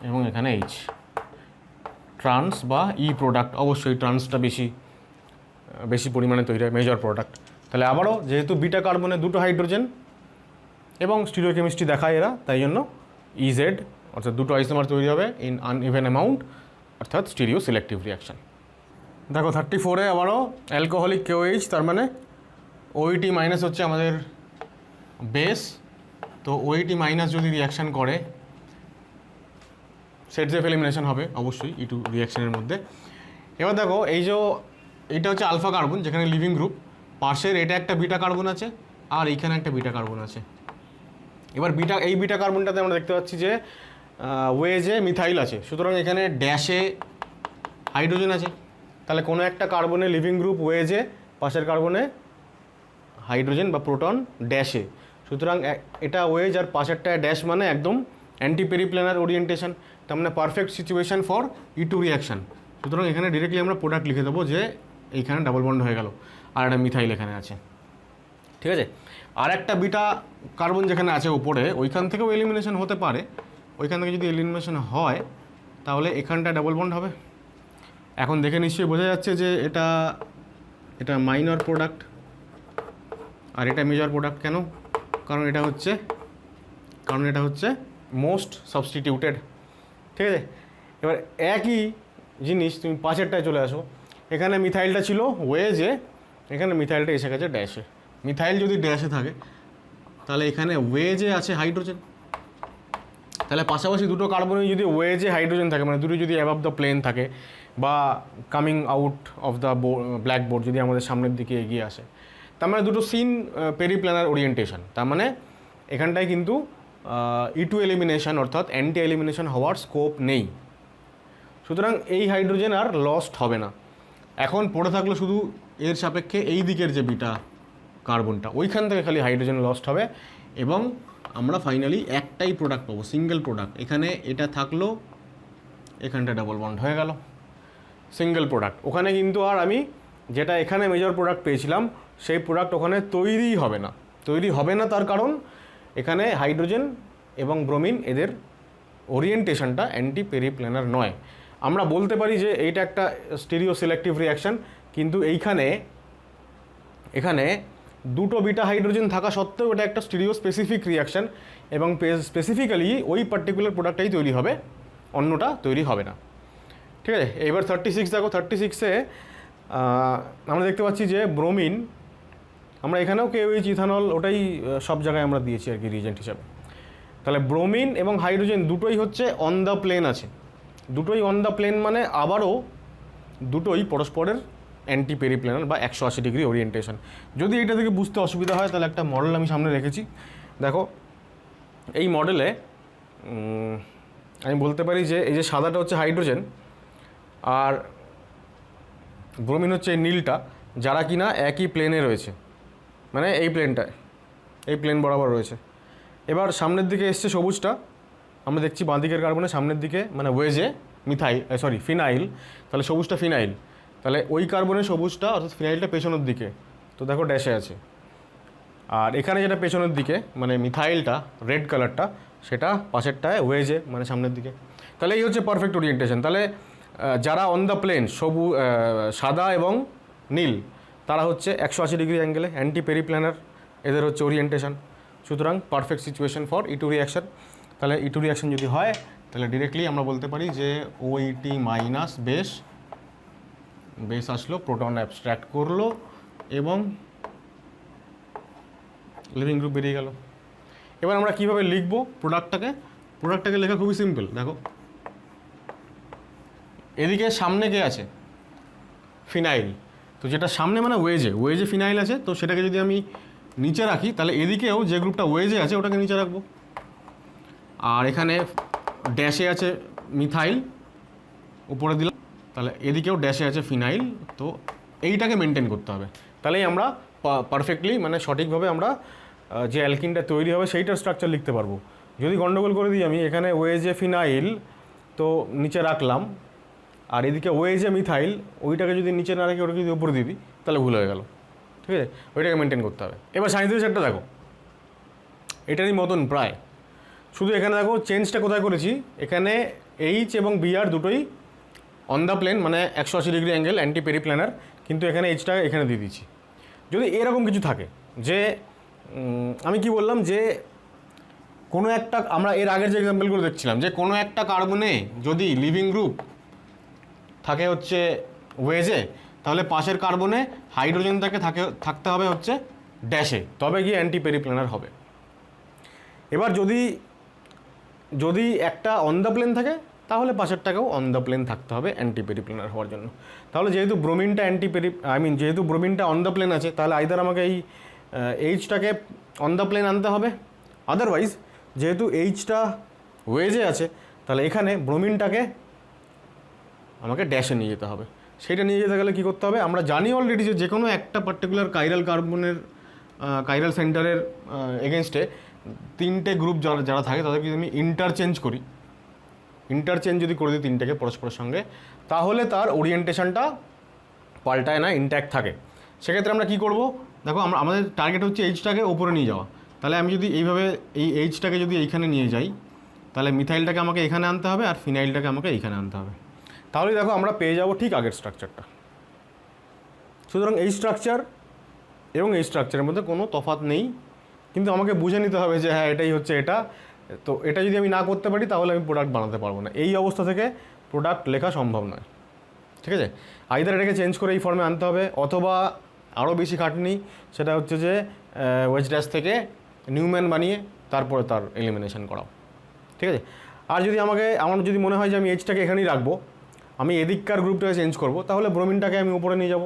এবং এখানে H। ট্রান্স বা প্রোডাক্ট, অবশ্যই ট্রান্সটা বেশি পরিমাণে তৈরি হয়, মেজর প্রোডাক্ট। তাহলে আবারও যেহেতু বিটা কার্বনে দুটো হাইড্রোজেন এবং স্টিরিওকেমিস্ট্রি দেখায় এরা, তাই জন্য EZ অর্থাৎ দুটো আইসোমার তৈরি হবে ইন আনইভেন অ্যামাউন্ট, অর্থাৎ স্টিরিও সিলেক্টিভ রিয়াকশন। দেখো 34-এ আবারও অ্যালকোহলিক KOH, তার মানে OET মাইনাস হচ্ছে আমাদের বেস। তো OET মাইনাস যদি রিয়াকশান করে, সেটজেফ এলিমিনেশন হবে অবশ্যই E2 রিয়াকশানের মধ্যে। এবার দেখো এইটা হচ্ছে আলফা কার্বন, যেখানে লিভিং গ্রুপ, পাশের এটা একটা বিটা কার্বন আছে, আর এইখানে একটা বিটা কার্বন আছে। এবার এই বিটা কার্বনটাতে আমরা দেখতে পাচ্ছি যে ওয়েজে মিথাইল আছে, সুতরাং এখানে ড্যাশে হাইড্রোজেন আছে। তাহলে কোনো একটা কার্বনে লিভিং গ্রুপ ওয়েজে, পাশের কার্বনে হাইড্রোজেন বা প্রোটন ড্যাশে, সুতরাং এটা ওয়েজ আর পাশেরটা ড্যাশ, মানে একদম অ্যান্টি পেরিপ্ল্যানার ওরিয়েন্টেশন, তার মানে perfect situation for E2 reaction. সুতরাং এখানে ডিরেক্টলি আমরা প্রোডাক্ট লিখে দেবো যে এইখানে ডাবল বন্ড হয়ে গেল, আর একটা মিথাইল এখানে আছে। ঠিক আছে, আর একটা বিটা কার্বন যেখানে আছে উপরে, ওইখান থেকেও এলিমিনেশন হতে পারে। ওইখান থেকে যদি এলিমিনেশন হয়, তাহলে এখানটা ডাবল বন্ড হবে। এখন দেখে নিশ্চয়ই বোঝা যাচ্ছে যে এটা মাইনর প্রোডাক্ট আর এটা মেজর প্রোডাক্ট। কেন? কারণ এটা হচ্ছে মোস্ট সাবস্টিটিউটেড। ঠিক আছে, এবার একই জিনিস তুমি পাশেরটায় চলে আসো, এখানে মিথাইলটা ছিল ওয়েজে, এখানে মিথাইলটা এসে গেছে ড্যাশে। মিথাইল যদি ড্যাশে থাকে, তাহলে এখানে ওয়েজে আছে হাইড্রোজেন। তাহলে পাশাপাশি দুটো কার্বনে যদি ওয়েজে হাইড্রোজেন থাকে, মানে দুটো যদি অ্যাবাভ দ্য প্লেন থাকে বা coming out of the black board যদি আমাদের সামনের দিকে এগিয়ে আসে, তার মানে দুটো সিন পেরিপ্ল্যানার ওরিয়েন্টেশন, তার মানে এখানটায় কিন্তু E2 এলিমিনেশন অর্থাৎ অ্যান্টি এলিমিনেশন হওয়ার স্কোপ নেই। সুতরাং এই হাইড্রোজেন আর লস্ট হবে না। এখন পড়ে থাকলো শুধু এর সাপেক্ষে এই দিকের যে বিটা কার্বনটা, ওইখান থেকে খালি হাইড্রোজেন লস্ট হবে এবং আমরা ফাইনালি একটাই প্রোডাক্ট পাবো, সিঙ্গেল প্রোডাক্ট। এখানে এটা থাকলো, এখানটা ডাবল বন্ড হয়ে গেল, সিঙ্গেল প্রোডাক্ট। ওখানে কিন্তু আর আমি যেটা এখানে মেজর প্রোডাক্ট পেয়েছিলাম সেই প্রোডাক্ট ওখানে তৈরিই হবে না। তৈরি হবে না তার কারণ এখানে হাইড্রোজেন এবং ব্রোমিন এদের ওরিয়েন্টেশনটা অ্যান্টি পেরিপ্ল্যানার নয়। আমরা বলতে পারি যে এইটা একটা স্টিরিও সিলেক্টিভ রিয়াকশান, কিন্তু এখানে দুটো বিটা হাইড্রোজেন থাকা সত্ত্বেও এটা একটা স্টিরিও স্পেসিফিক রিয়াকশান এবং স্পেসিফিক্যালি ওই পার্টিকুলার প্রোডাক্টটাই তৈরি হবে, অন্যটা তৈরি হবে না। ঠিক আছে, এবার 36 দেখো। 36-এ আমরা দেখতে পাচ্ছি যে ব্রোমিন, আমরা এখানেও KOH ইথানল ওটাই সব জায়গায় আমরা দিয়েছি আর কি রিজেন্ট হিসাবে। তাহলে ব্রোমিন এবং হাইড্রোজেন দুটোই হচ্ছে অন দ্য প্লেন আছে, দুটোই অন দ্য প্লেন মানে আবারও দুটোই পরস্পরের অ্যান্টি পেরিপ্ল্যানার বা 180 ডিগ্রি ওরিয়েন্টেশন। যদি এটা থেকে বুঝতে অসুবিধা হয় তাহলে একটা মডেল আমি সামনে রেখেছি, দেখো। এই মডেলে আমি বলতে পারি যে এই যে সাদাটা হচ্ছে হাইড্রোজেন আর ব্রোমিন হচ্ছে এই নীলটা, যারা কিনা একই প্লেনে রয়েছে, মানে এই প্লেনটায়, এই প্লেন বরাবর রয়েছে। এবার সামনের দিকে এসছে সবুজটা, আমরা দেখছি বাঁ দিকের কার্বনের সামনের দিকে মানে ওয়েজে ফিনাইল, তাহলে সবুজটা ফিনাইল, তাহলে ওই কার্বনের সবুজটা অর্থাৎ ফিনাইলটা পেছনের দিকে, তো দেখো ড্যাশে আছে। আর এখানে যেটা পেছনের দিকে মানে মিথাইলটা রেড কালারটা, সেটা পাশেরটায় ওয়েজে মানে সামনের দিকে। তাহলে এই হচ্ছে পারফেক্ট ওরিয়েন্টেশন। তাহলে যারা অন দ্য প্লেন সাদা এবং নীল, তারা হচ্ছে 180 ডিগ্রি অ্যাঙ্গেলে অ্যান্টি পেরিপ্ল্যানার, এদের হচ্ছে ওরিয়েন্টেশন। সুতরাং perfect situation for E2 reaction. তাহলে E2 রিয়াকশন যদি হয় তাহলে ডিরেক্টলি আমরা বলতে পারি যে OET মাইনাস বেস আসলো, প্রোটন অ্যাবস্ট্র্যাক্ট করলো এবং লিভিং গ্রুপ বেরিয়ে গেল। এবার আমরা কীভাবে লিখবো প্রোডাক্টটাকে লেখা খুবই সিম্পল। দেখো এদিকে সামনে কে আছে? ফিনাইল। তো যেটা সামনে মানে ওয়েজে ফিনাইল আছে, তো সেটাকে যদি আমি নিচে রাখি তাহলে এদিকেও যে গ্রুপটা ওয়েজে আছে ওটাকে নিচে রাখবো। আর এখানে ড্যাশে আছে মিথাইল, উপরে দিলাম, তাহলে এদিকেও ড্যাশে আছে ফিনাইল। তো এইটাকে মেনটেন করতে হবে, তাহলেই আমরা পারফেক্টলি মানে সঠিকভাবে আমরা যে অ্যালকিনটা তৈরি হবে সেইটার স্ট্রাকচার লিখতে পারবো। যদি গন্ডগোল করে দিই আমি, এখানে ওয়েজে ফিনাইল তো নিচে রাখলাম, আর এদিকে ওয়েজে মিথাইল, ওইটাকে যদি নিচে না রেখে ওটাকে যদি উপরে দিই তাহলে ভুল হয়ে গেল। ঠিক আছে, ওইটাকে মেনটেন করতে হবে। এবার 37-টা দেখো, এটারই মতন প্রায়, শুধু এখানে দেখো চেঞ্জটা কোথায় করেছি। এখানে H এবং Br দুটোই অন দ্য প্লেন মানে 180 ডিগ্রি অ্যাঙ্গেল অ্যান্টি পেরিপ্ল্যানার, কিন্তু এখানে Hটা এখানে দিয়ে দিচ্ছি। যদি এরকম কিছু থাকে যে আমি কি বললাম যে কোনো একটা, আমরা এর আগের যে এক্সাম্পলগুলো দেখছিলাম যে কোনো একটা কার্বনে যদি লিভিং গ্রুপ থাকে হচ্ছে ওয়েজে, তাহলে পাশের কার্বনে হাইড্রোজেনটাকে থাকতে হবে হচ্ছে ড্যাশে, তবে গিয়ে অ্যান্টি পেরিপ্ল্যানার হবে। এবার যদি একটা অন দ্য প্লেন থাকে তাহলে পাশেরটাকেও অন দ্য প্লেন থাকতে হবে অ্যান্টি পেরিপ্ল্যানার হওয়ার জন্য। তাহলে যেহেতু ব্রোমিনটা যেহেতু ব্রোমিনটা অন দ্য প্লেন আছে, তাহলে আইদার আমাকে এই Hটাকে অন দ্য প্লেন আনতে হবে, আদারওয়াইজ যেহেতু Hটা ওয়েজে আছে তাহলে এখানে ব্রোমিনটাকে আমাকে ড্যাশে নিয়ে যেতে হবে। সেটা নিয়ে যেতে গেলে কী করতে হবে? আমরা জানি অলরেডি যে কোনো একটা পার্টিকুলার কাইরাল কার্বনের কাইরাল সেন্টারের এগেনস্টে তিনটে গ্রুপ যারা থাকে তাদেরকে যদি আমি ইন্টারচেঞ্জ যদি করে দিই তিনটেকে পরস্পরের সঙ্গে, তাহলে তার ওরিয়েন্টেশনটা পাল্টায় না, ইনট্যাক্ট থাকে। সেক্ষেত্রে আমরা কী করব? দেখো আমাদের টার্গেট হচ্ছে Hটাকে ওপরে নিয়ে যাওয়া। তাহলে আমি যদি এইভাবে এই Hটাকে যদি এইখানে নিয়ে যাই, তাহলে মিথাইলটাকে আমাকে এখানে আনতে হবে আর ফিনাইলটাকে আমাকে এইখানে আনতে হবে। তাহলে দেখো আমরা পেয়ে যাব ঠিক আগের স্ট্রাকচারটা। সুতরাং এই স্ট্রাকচার এবং এই স্ট্রাকচারের মধ্যে কোনো তফাৎ নেই, কিন্তু আমাকে বুঝে নিতে হবে যে হ্যাঁ এটাই হচ্ছে এটা। তো এটা যদি আমি না করতে পারি তাহলে আমি প্রোডাক্ট বানাতে পারবো না। এই অবস্থা থেকে প্রোডাক্ট লেখা সম্ভব নয়। ঠিক আছে, আইদার এটাকে চেঞ্জ করে এই ফর্মে আনতে হবে, অথবা আরও বেশি খাটনি, সেটা হচ্ছে যে ওয়েজ ড্যাশ থেকে নিউম্যান বানিয়ে তারপরে তার এলিমিনেশন করাও। ঠিক আছে, আর যদি আমার যদি মনে হয় যে আমি Hটাকে এখানেই রাখবো, আমি এদিককার গ্রুপটাকে চেঞ্জ করব, তাহলে ব্রোমিনটাকে আমি উপরে নিয়ে যাব।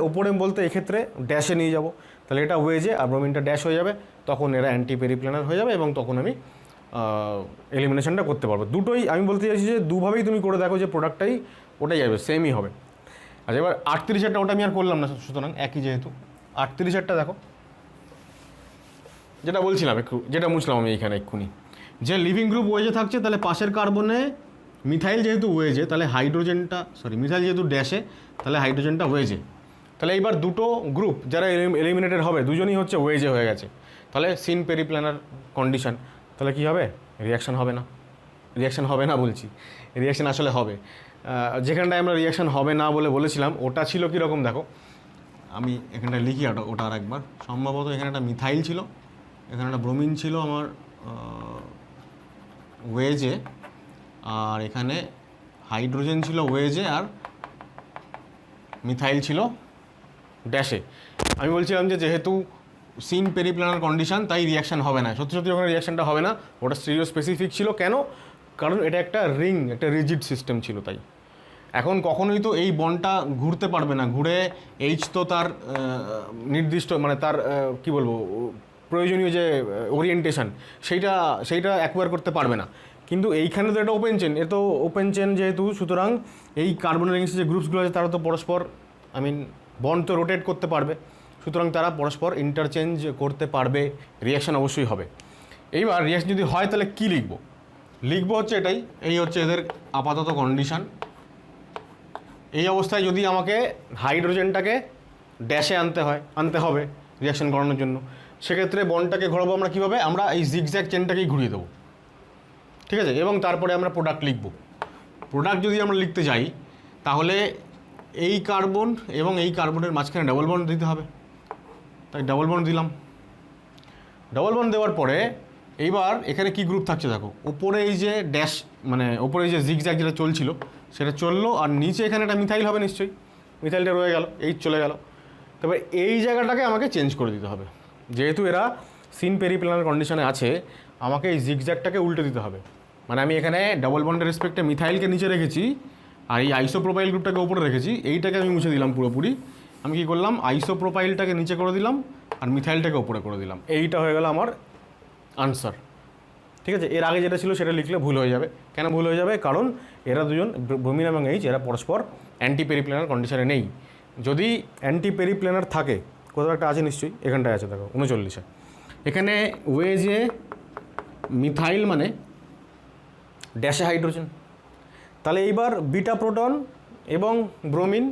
উপরে বলতে এক্ষেত্রে ড্যাশে নিয়ে যাব, তাহলে এটা ওয়েজে আর ব্রোমিনটা ড্যাশ হয়ে যাবে, তখন এরা অ্যান্টি পেরিপ্ল্যানার হয়ে যাবে এবং তখন আমি এলিমিনেশনটা করতে পারবো। দুটোই আমি বলতে চাইছি যে দুভাবেই তুমি করে দেখো যে প্রোডাক্টটাই ওটাই যাবে, সেমই হবে। আচ্ছা, এবার 38-এরটা ওটা আমি আর করলাম না, সুতরাং একই যেহেতু 38-এরটা দেখো। যেটা বলছিলাম একটু, যেটা মুছলাম আমি এখানে এক্ষুনি, যে লিভিং গ্রুপ ওয়েজে থাকছে, তাহলে পাশের কার্বনে মিথাইল যেহেতু ওয়েজে, তাহলে হাইড্রোজেনটা মিথাইল যেহেতু ড্যাশে, তাহলে হাইড্রোজেনটা ওয়েজে। তাহলে এইবার দুটো গ্রুপ যারা এলিমিনেটেড হবে দুজনই হচ্ছে ওয়েজে হয়ে গেছে, তাহলে সিন পেরিপ্ল্যানার কন্ডিশন, তাহলে কী হবে? রিয়াকশান হবে না। রিয়াকশান হবে না বলছি, রিয়াকশান আসলে হবে। যেখানটায় আমরা রিয়াকশান হবে না বলে বলেছিলাম ওটা ছিল কীরকম দেখো, আমি এখানটা লিখি ওটা আর একবার। সম্ভবত এখানে একটা মিথাইল ছিল, এখানে একটা ব্রোমিন ছিল আমার ওয়েজে, আর এখানে হাইড্রোজেন ছিল ওয়েজে, আর মিথাইল ছিল ড্যাশে। আমি বলছিলাম যে যেহেতু সিন পেরিপ্ল্যানার কন্ডিশন, তাই রিয়াকশান হবে না। সত্যি সত্যি ওখানে রিয়াকশানটা হবে না, ওটা স্টিরিও স্পেসিফিক ছিল। কেন? কারণ এটা একটা রিং, একটা রিজিড সিস্টেম ছিল। তাই এখন কখনোই তো এই বন্ডটা ঘুরতে পারবে না, ঘুরে এইচ তো তার নির্দিষ্ট মানে তার কি বলবো প্রয়োজনীয় যে ওরিয়েন্টেশন সেইটা অ্যাকোয়ার করতে পারবে না। কিন্তু এইখানে তো এটা ওপেন চেন, এ তো ওপেন চেন যেহেতু, সুতরাং এই কার্বন রিংসে যে গ্রুপসগুলো আছে তারা তো পরস্পর বন্ড তো রোটেট করতে পারবে, সুতরাং তারা পরস্পর ইন্টারচেঞ্জ করতে পারবে, রিয়াকশান অবশ্যই হবে। এইবার রিয়াকশন যদি হয় তাহলে কী লিখবো হচ্ছে এটাই, এই হচ্ছে এদের আপাতত কন্ডিশন। এই অবস্থায় যদি আমাকে হাইড্রোজেনটাকে ড্যাশে আনতে হবে রিয়াকশন করানোর জন্য, সেক্ষেত্রে বন্ডটাকে ঘোরাবো আমরা কীভাবে? আমরা এই জিগজ্যাগ চেনটাকেই ঘুরিয়ে দেবো, ঠিক আছে? এবং তারপরে আমরা প্রোডাক্ট লিখব। প্রোডাক্ট যদি আমরা লিখতে যাই তাহলে এই কার্বন এবং এই কার্বনের মাঝখানে ডাবল বন্ড দিতে হবে, তাই ডাবল বন্ড দিলাম। ডাবল বন্ড দেওয়ার পরে এইবার এখানে কি গ্রুপ থাকছে দেখো, ওপরে এই যে ড্যাশ মানে ওপরে এই যে জিগজ্যাগ যেটা চলছিল সেটা চললো, আর নিচে এখানে একটা মিথাইল হবে নিশ্চয়ই, মিথাইলটা রয়ে গেল, এই চলে গেল। তবে এই জায়গাটাকে আমাকে চেঞ্জ করে দিতে হবে, যেহেতু এরা সিন পেরিপ্ল্যানার কন্ডিশনে আছে, আমাকে এই জিগজ্যাগটাকে উল্টে দিতে হবে। মানে আমি এখানে ডাবল বন্ডের রেসপেক্টে মিথাইলকে নিচে রেখেছি, আর এই আইসোপ্রোপাইল গ্রুপটাকে উপরে রেখেছি, এইটাকে আমি মুছে দিলাম পুরোপুরি। আমি কী করলাম? আইসোপ্রোপাইলটাকে নিচে করে দিলাম আর মিথাইলটাকে উপরে করে দিলাম। এইটা হয়ে গেল আমার আনসার, ঠিক আছে? এর আগে যেটা ছিল সেটা লিখলে ভুল হয়ে যাবে। কেন ভুল হয়ে যাবে? কারণ এরা দুজন ব্রোমিন এবং এইচ এরা পরস্পর অ্যান্টি পেরিপ্ল্যানার কন্ডিশনে নেই। যদি অ্যান্টি পেরিপ্ল্যানার থাকে, কোথাও একটা আছে নিশ্চয়ই, এখানটায় আছে দেখো 39-এ। এখানে ওয়েজে মিথাইল মানে ড্যাশে হাইড্রোজেন, তাহলে এইবার বিটা প্রোটন এবং ব্রোমিন,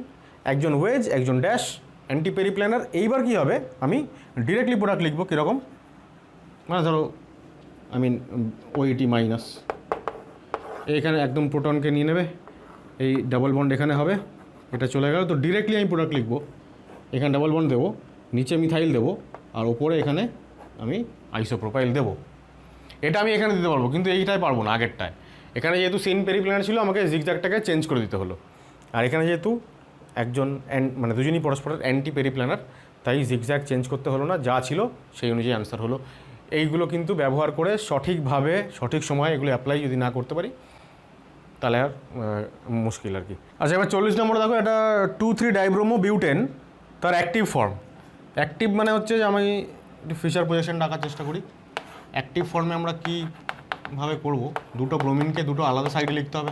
একজন ওয়েজ একজন ড্যাশ, অ্যান্টি পেরিপ্ল্যানার। এইবার কী হবে? আমি ডিরেক্টলি প্রোডাক্ট লিখবো কীরকম, মানে ধরো OET মাইনাস, এইখানে একদম প্রোটনকে নিয়ে নেবে, এই ডাবল বন্ড এখানে হবে, এটা চলে গেল। তো ডিরেক্টলি আমি প্রোডাক্ট লিখবো, এখানে ডাবল বন্ড দেবো, নিচে মিথাইল দেবো, আর ওপরে এখানে আমি আইসোপ্রোপাইল দেবো। এটা আমি এখানে দিতে পারবো, কিন্তু এইটাই পারবো না আগেরটায়। এখানে যেহেতু সিন পেরিপ্ল্যানার ছিল, আমাকে জিগজ্যাগটাকে চেঞ্জ করে দিতে হলো। আর এখানে যেহেতু একজন মানে দুজনই পরস্পরের অ্যান্টি পেরিপ্ল্যানার, তাই জিগজ্যাগ চেঞ্জ করতে হলো না, যা ছিল সেই অনুযায়ী আনসার হলো। এইগুলো কিন্তু ব্যবহার করে সঠিকভাবে সঠিক সময়ে এগুলো অ্যাপ্লাই যদি না করতে পারি তাহলে আর মুশকিল আর কি। আচ্ছা, এবার 40 নম্বরে দেখো, এটা 2,3-ডাইব্রোমো বিউটেন, তার অ্যাক্টিভ ফর্ম। অ্যাক্টিভ মানে হচ্ছে যে আমি একটু ফিচার পজিশনটা আঁকার চেষ্টা করি। অ্যাক্টিভ ফর্মে আমরা কীভাবে করব? দুটো ব্রোমিনকে দুটো আলাদা সাইডে লিখতে হবে,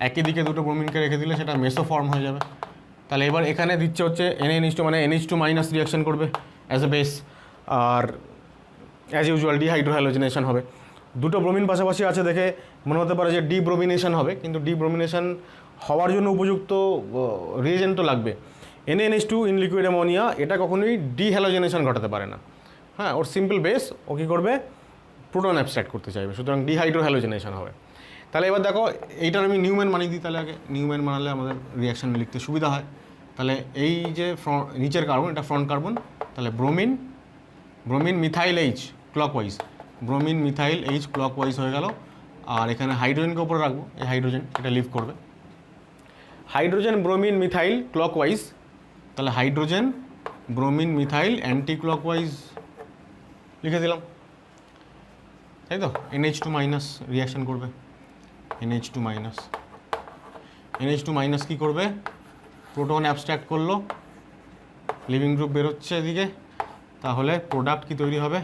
একই দিকে দুটো ব্রোমিনকে রেখে দিলে সেটা মেসো ফর্ম হয়ে যাবে। তাহলে এবার এখানে দিচ্ছে হচ্ছে NaNH2, মানে NH2 মাইনাস রিয়াকশন করবে অ্যাজ এ বেস, আর অ্যাজ ইউজুয়াল ডিহাইড্রোহ্যালোজিনেশন হবে। দুটো ব্রোমিন পাশাপাশি আছে দেখে মনে হতে পারে যে ডিব্রোমিনেশন হবে, কিন্তু ডিব্রোমিনেশন হওয়ার জন্য উপযুক্ত রিয়েজেন্ট তো লাগবে। NaNH2 ইন লিকুইড অ্যামোনিয়া এটা কখনোই ডিহ্যালোজেনেশন ঘটাতে পারে না। হ্যাঁ, ওর সিম্পল বেস, ও কী করবে? প্রোটন অ্যাবস্ট্রাক্ট করতে চাইবে, সুতরাং ডিহাইড্রোহ্যালোজেনেশন হবে। তাহলে এবার দেখো, এইটার আমি নিউম্যান মানিয়ে দিই, তাহলে আগে নিউম্যান বানালে আমাদের রিয়াকশান লিখতে সুবিধা হয়। তাহলে এই যে নিচের কার্বন, এটা ফ্রন্ট কার্বন, তাহলে bromine methyl H clockwise, bromine methyl H clockwise হয়ে গেল। আর এখানে হাইড্রোজেনকে উপরে রাখবো, এই হাইড্রোজেন এটা লিভ করবে, হাইড্রোজেন ব্রোমিন মিথাইল ক্লকওয়াইজ, তাহলে hydrogen bromine methyl anti clockwise লিখে দিলাম, তাই তো? NH2 মাইনাস রিয়াকশান করবে, NH2 মাইনাস কী করবে? প্রোটন অ্যাবস্ট্রাক্ট করলো, লিভিং গ্রুপ বেরোচ্ছে এদিকে, তাহলে প্রোডাক্ট কি তৈরি হবে?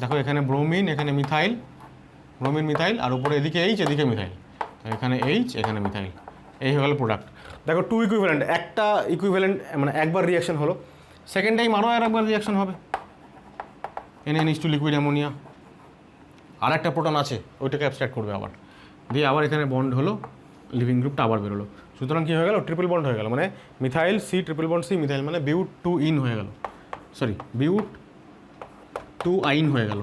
দেখো এখানে ব্রোমিন, এখানে মিথাইল, ব্রোমিন মিথাইল, আর উপরে এদিকে এইচ, এদিকে মিথাইল, এখানে এইচ, এখানে মিথাইল, এই হয়ে গেল প্রোডাক্ট। দেখো 2 ইকুইভ্যালেন্ট, একটা ইকুইভ্যালেন্ট মানে একবার রিয়াকশন হলো, সেকেন্ড টাইম আরও একবার রিয়াকশন হবে, NaN লিকুইড অ্যামোনিয়া, আর একটা প্রোটন আছে ওইটাকে অ্যাবস্ট্রাক্ট করবে আবার, দিয়ে আবার এখানে বন্ড হলো, লিভিং গ্রুপটা আবার বেরোলো। সুতরাং কী হয়ে গেল, ট্রিপল বন্ড হয়ে গেল, মানে methyl C triple bond C methyl, মানে বিউট টু ইন হয়ে গেল, সরি বিউট টু আইন হয়ে গেল,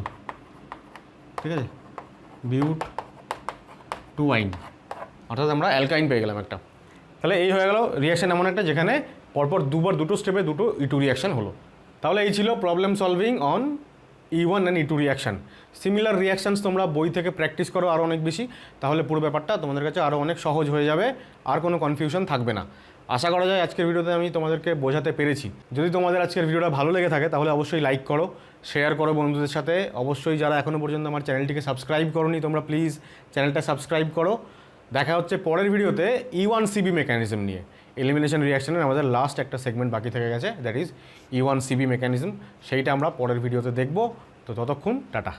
ঠিক আছে, বিউট টু আইন, অর্থাৎ আমরা অ্যালকাইন পেয়ে গেলাম একটা। তাহলে এই হয়ে গেল রিয়াকশান এমন একটা যেখানে পরপর দুটো স্টেপে দুটো E2 রিয়াকশান হলো। তাহলে এই ছিল problem solving on E1 and E2 reaction. Similar reactions তোমরা বই থেকে প্র্যাকটিস করো আরও অনেক বেশি, তাহলে পুরো ব্যাপারটা তোমাদের কাছে আরও অনেক সহজ হয়ে যাবে, আর কোনো কনফিউশন থাকবে না। আশা করা যায় আজকের ভিডিওতে আমি তোমাদেরকে বোঝাতে পেরেছি। যদি তোমাদের আজকের ভিডিওটা ভালো লেগে থাকে তাহলে অবশ্যই লাইক করো, শেয়ার করো বন্ধুদের সাথে। অবশ্যই যারা এখনও পর্যন্ত আমার চ্যানেলটিকে সাবস্ক্রাইব করোনি তোমরা প্লিজ চ্যানেলটা সাবস্ক্রাইব করো। দেখা হচ্ছে পরের ভিডিওতে E1CB মেকানিজম নিয়ে। এলিমিনেশন রিয়াকশনের আমাদের লাস্ট একটা সেগমেন্ট বাকি থেকে গেছে, দ্যাট ইজ E1CB মেকানিজম, সেইটা আমরা পরের ভিডিওতে দেখব। তো ততক্ষণ টাটা।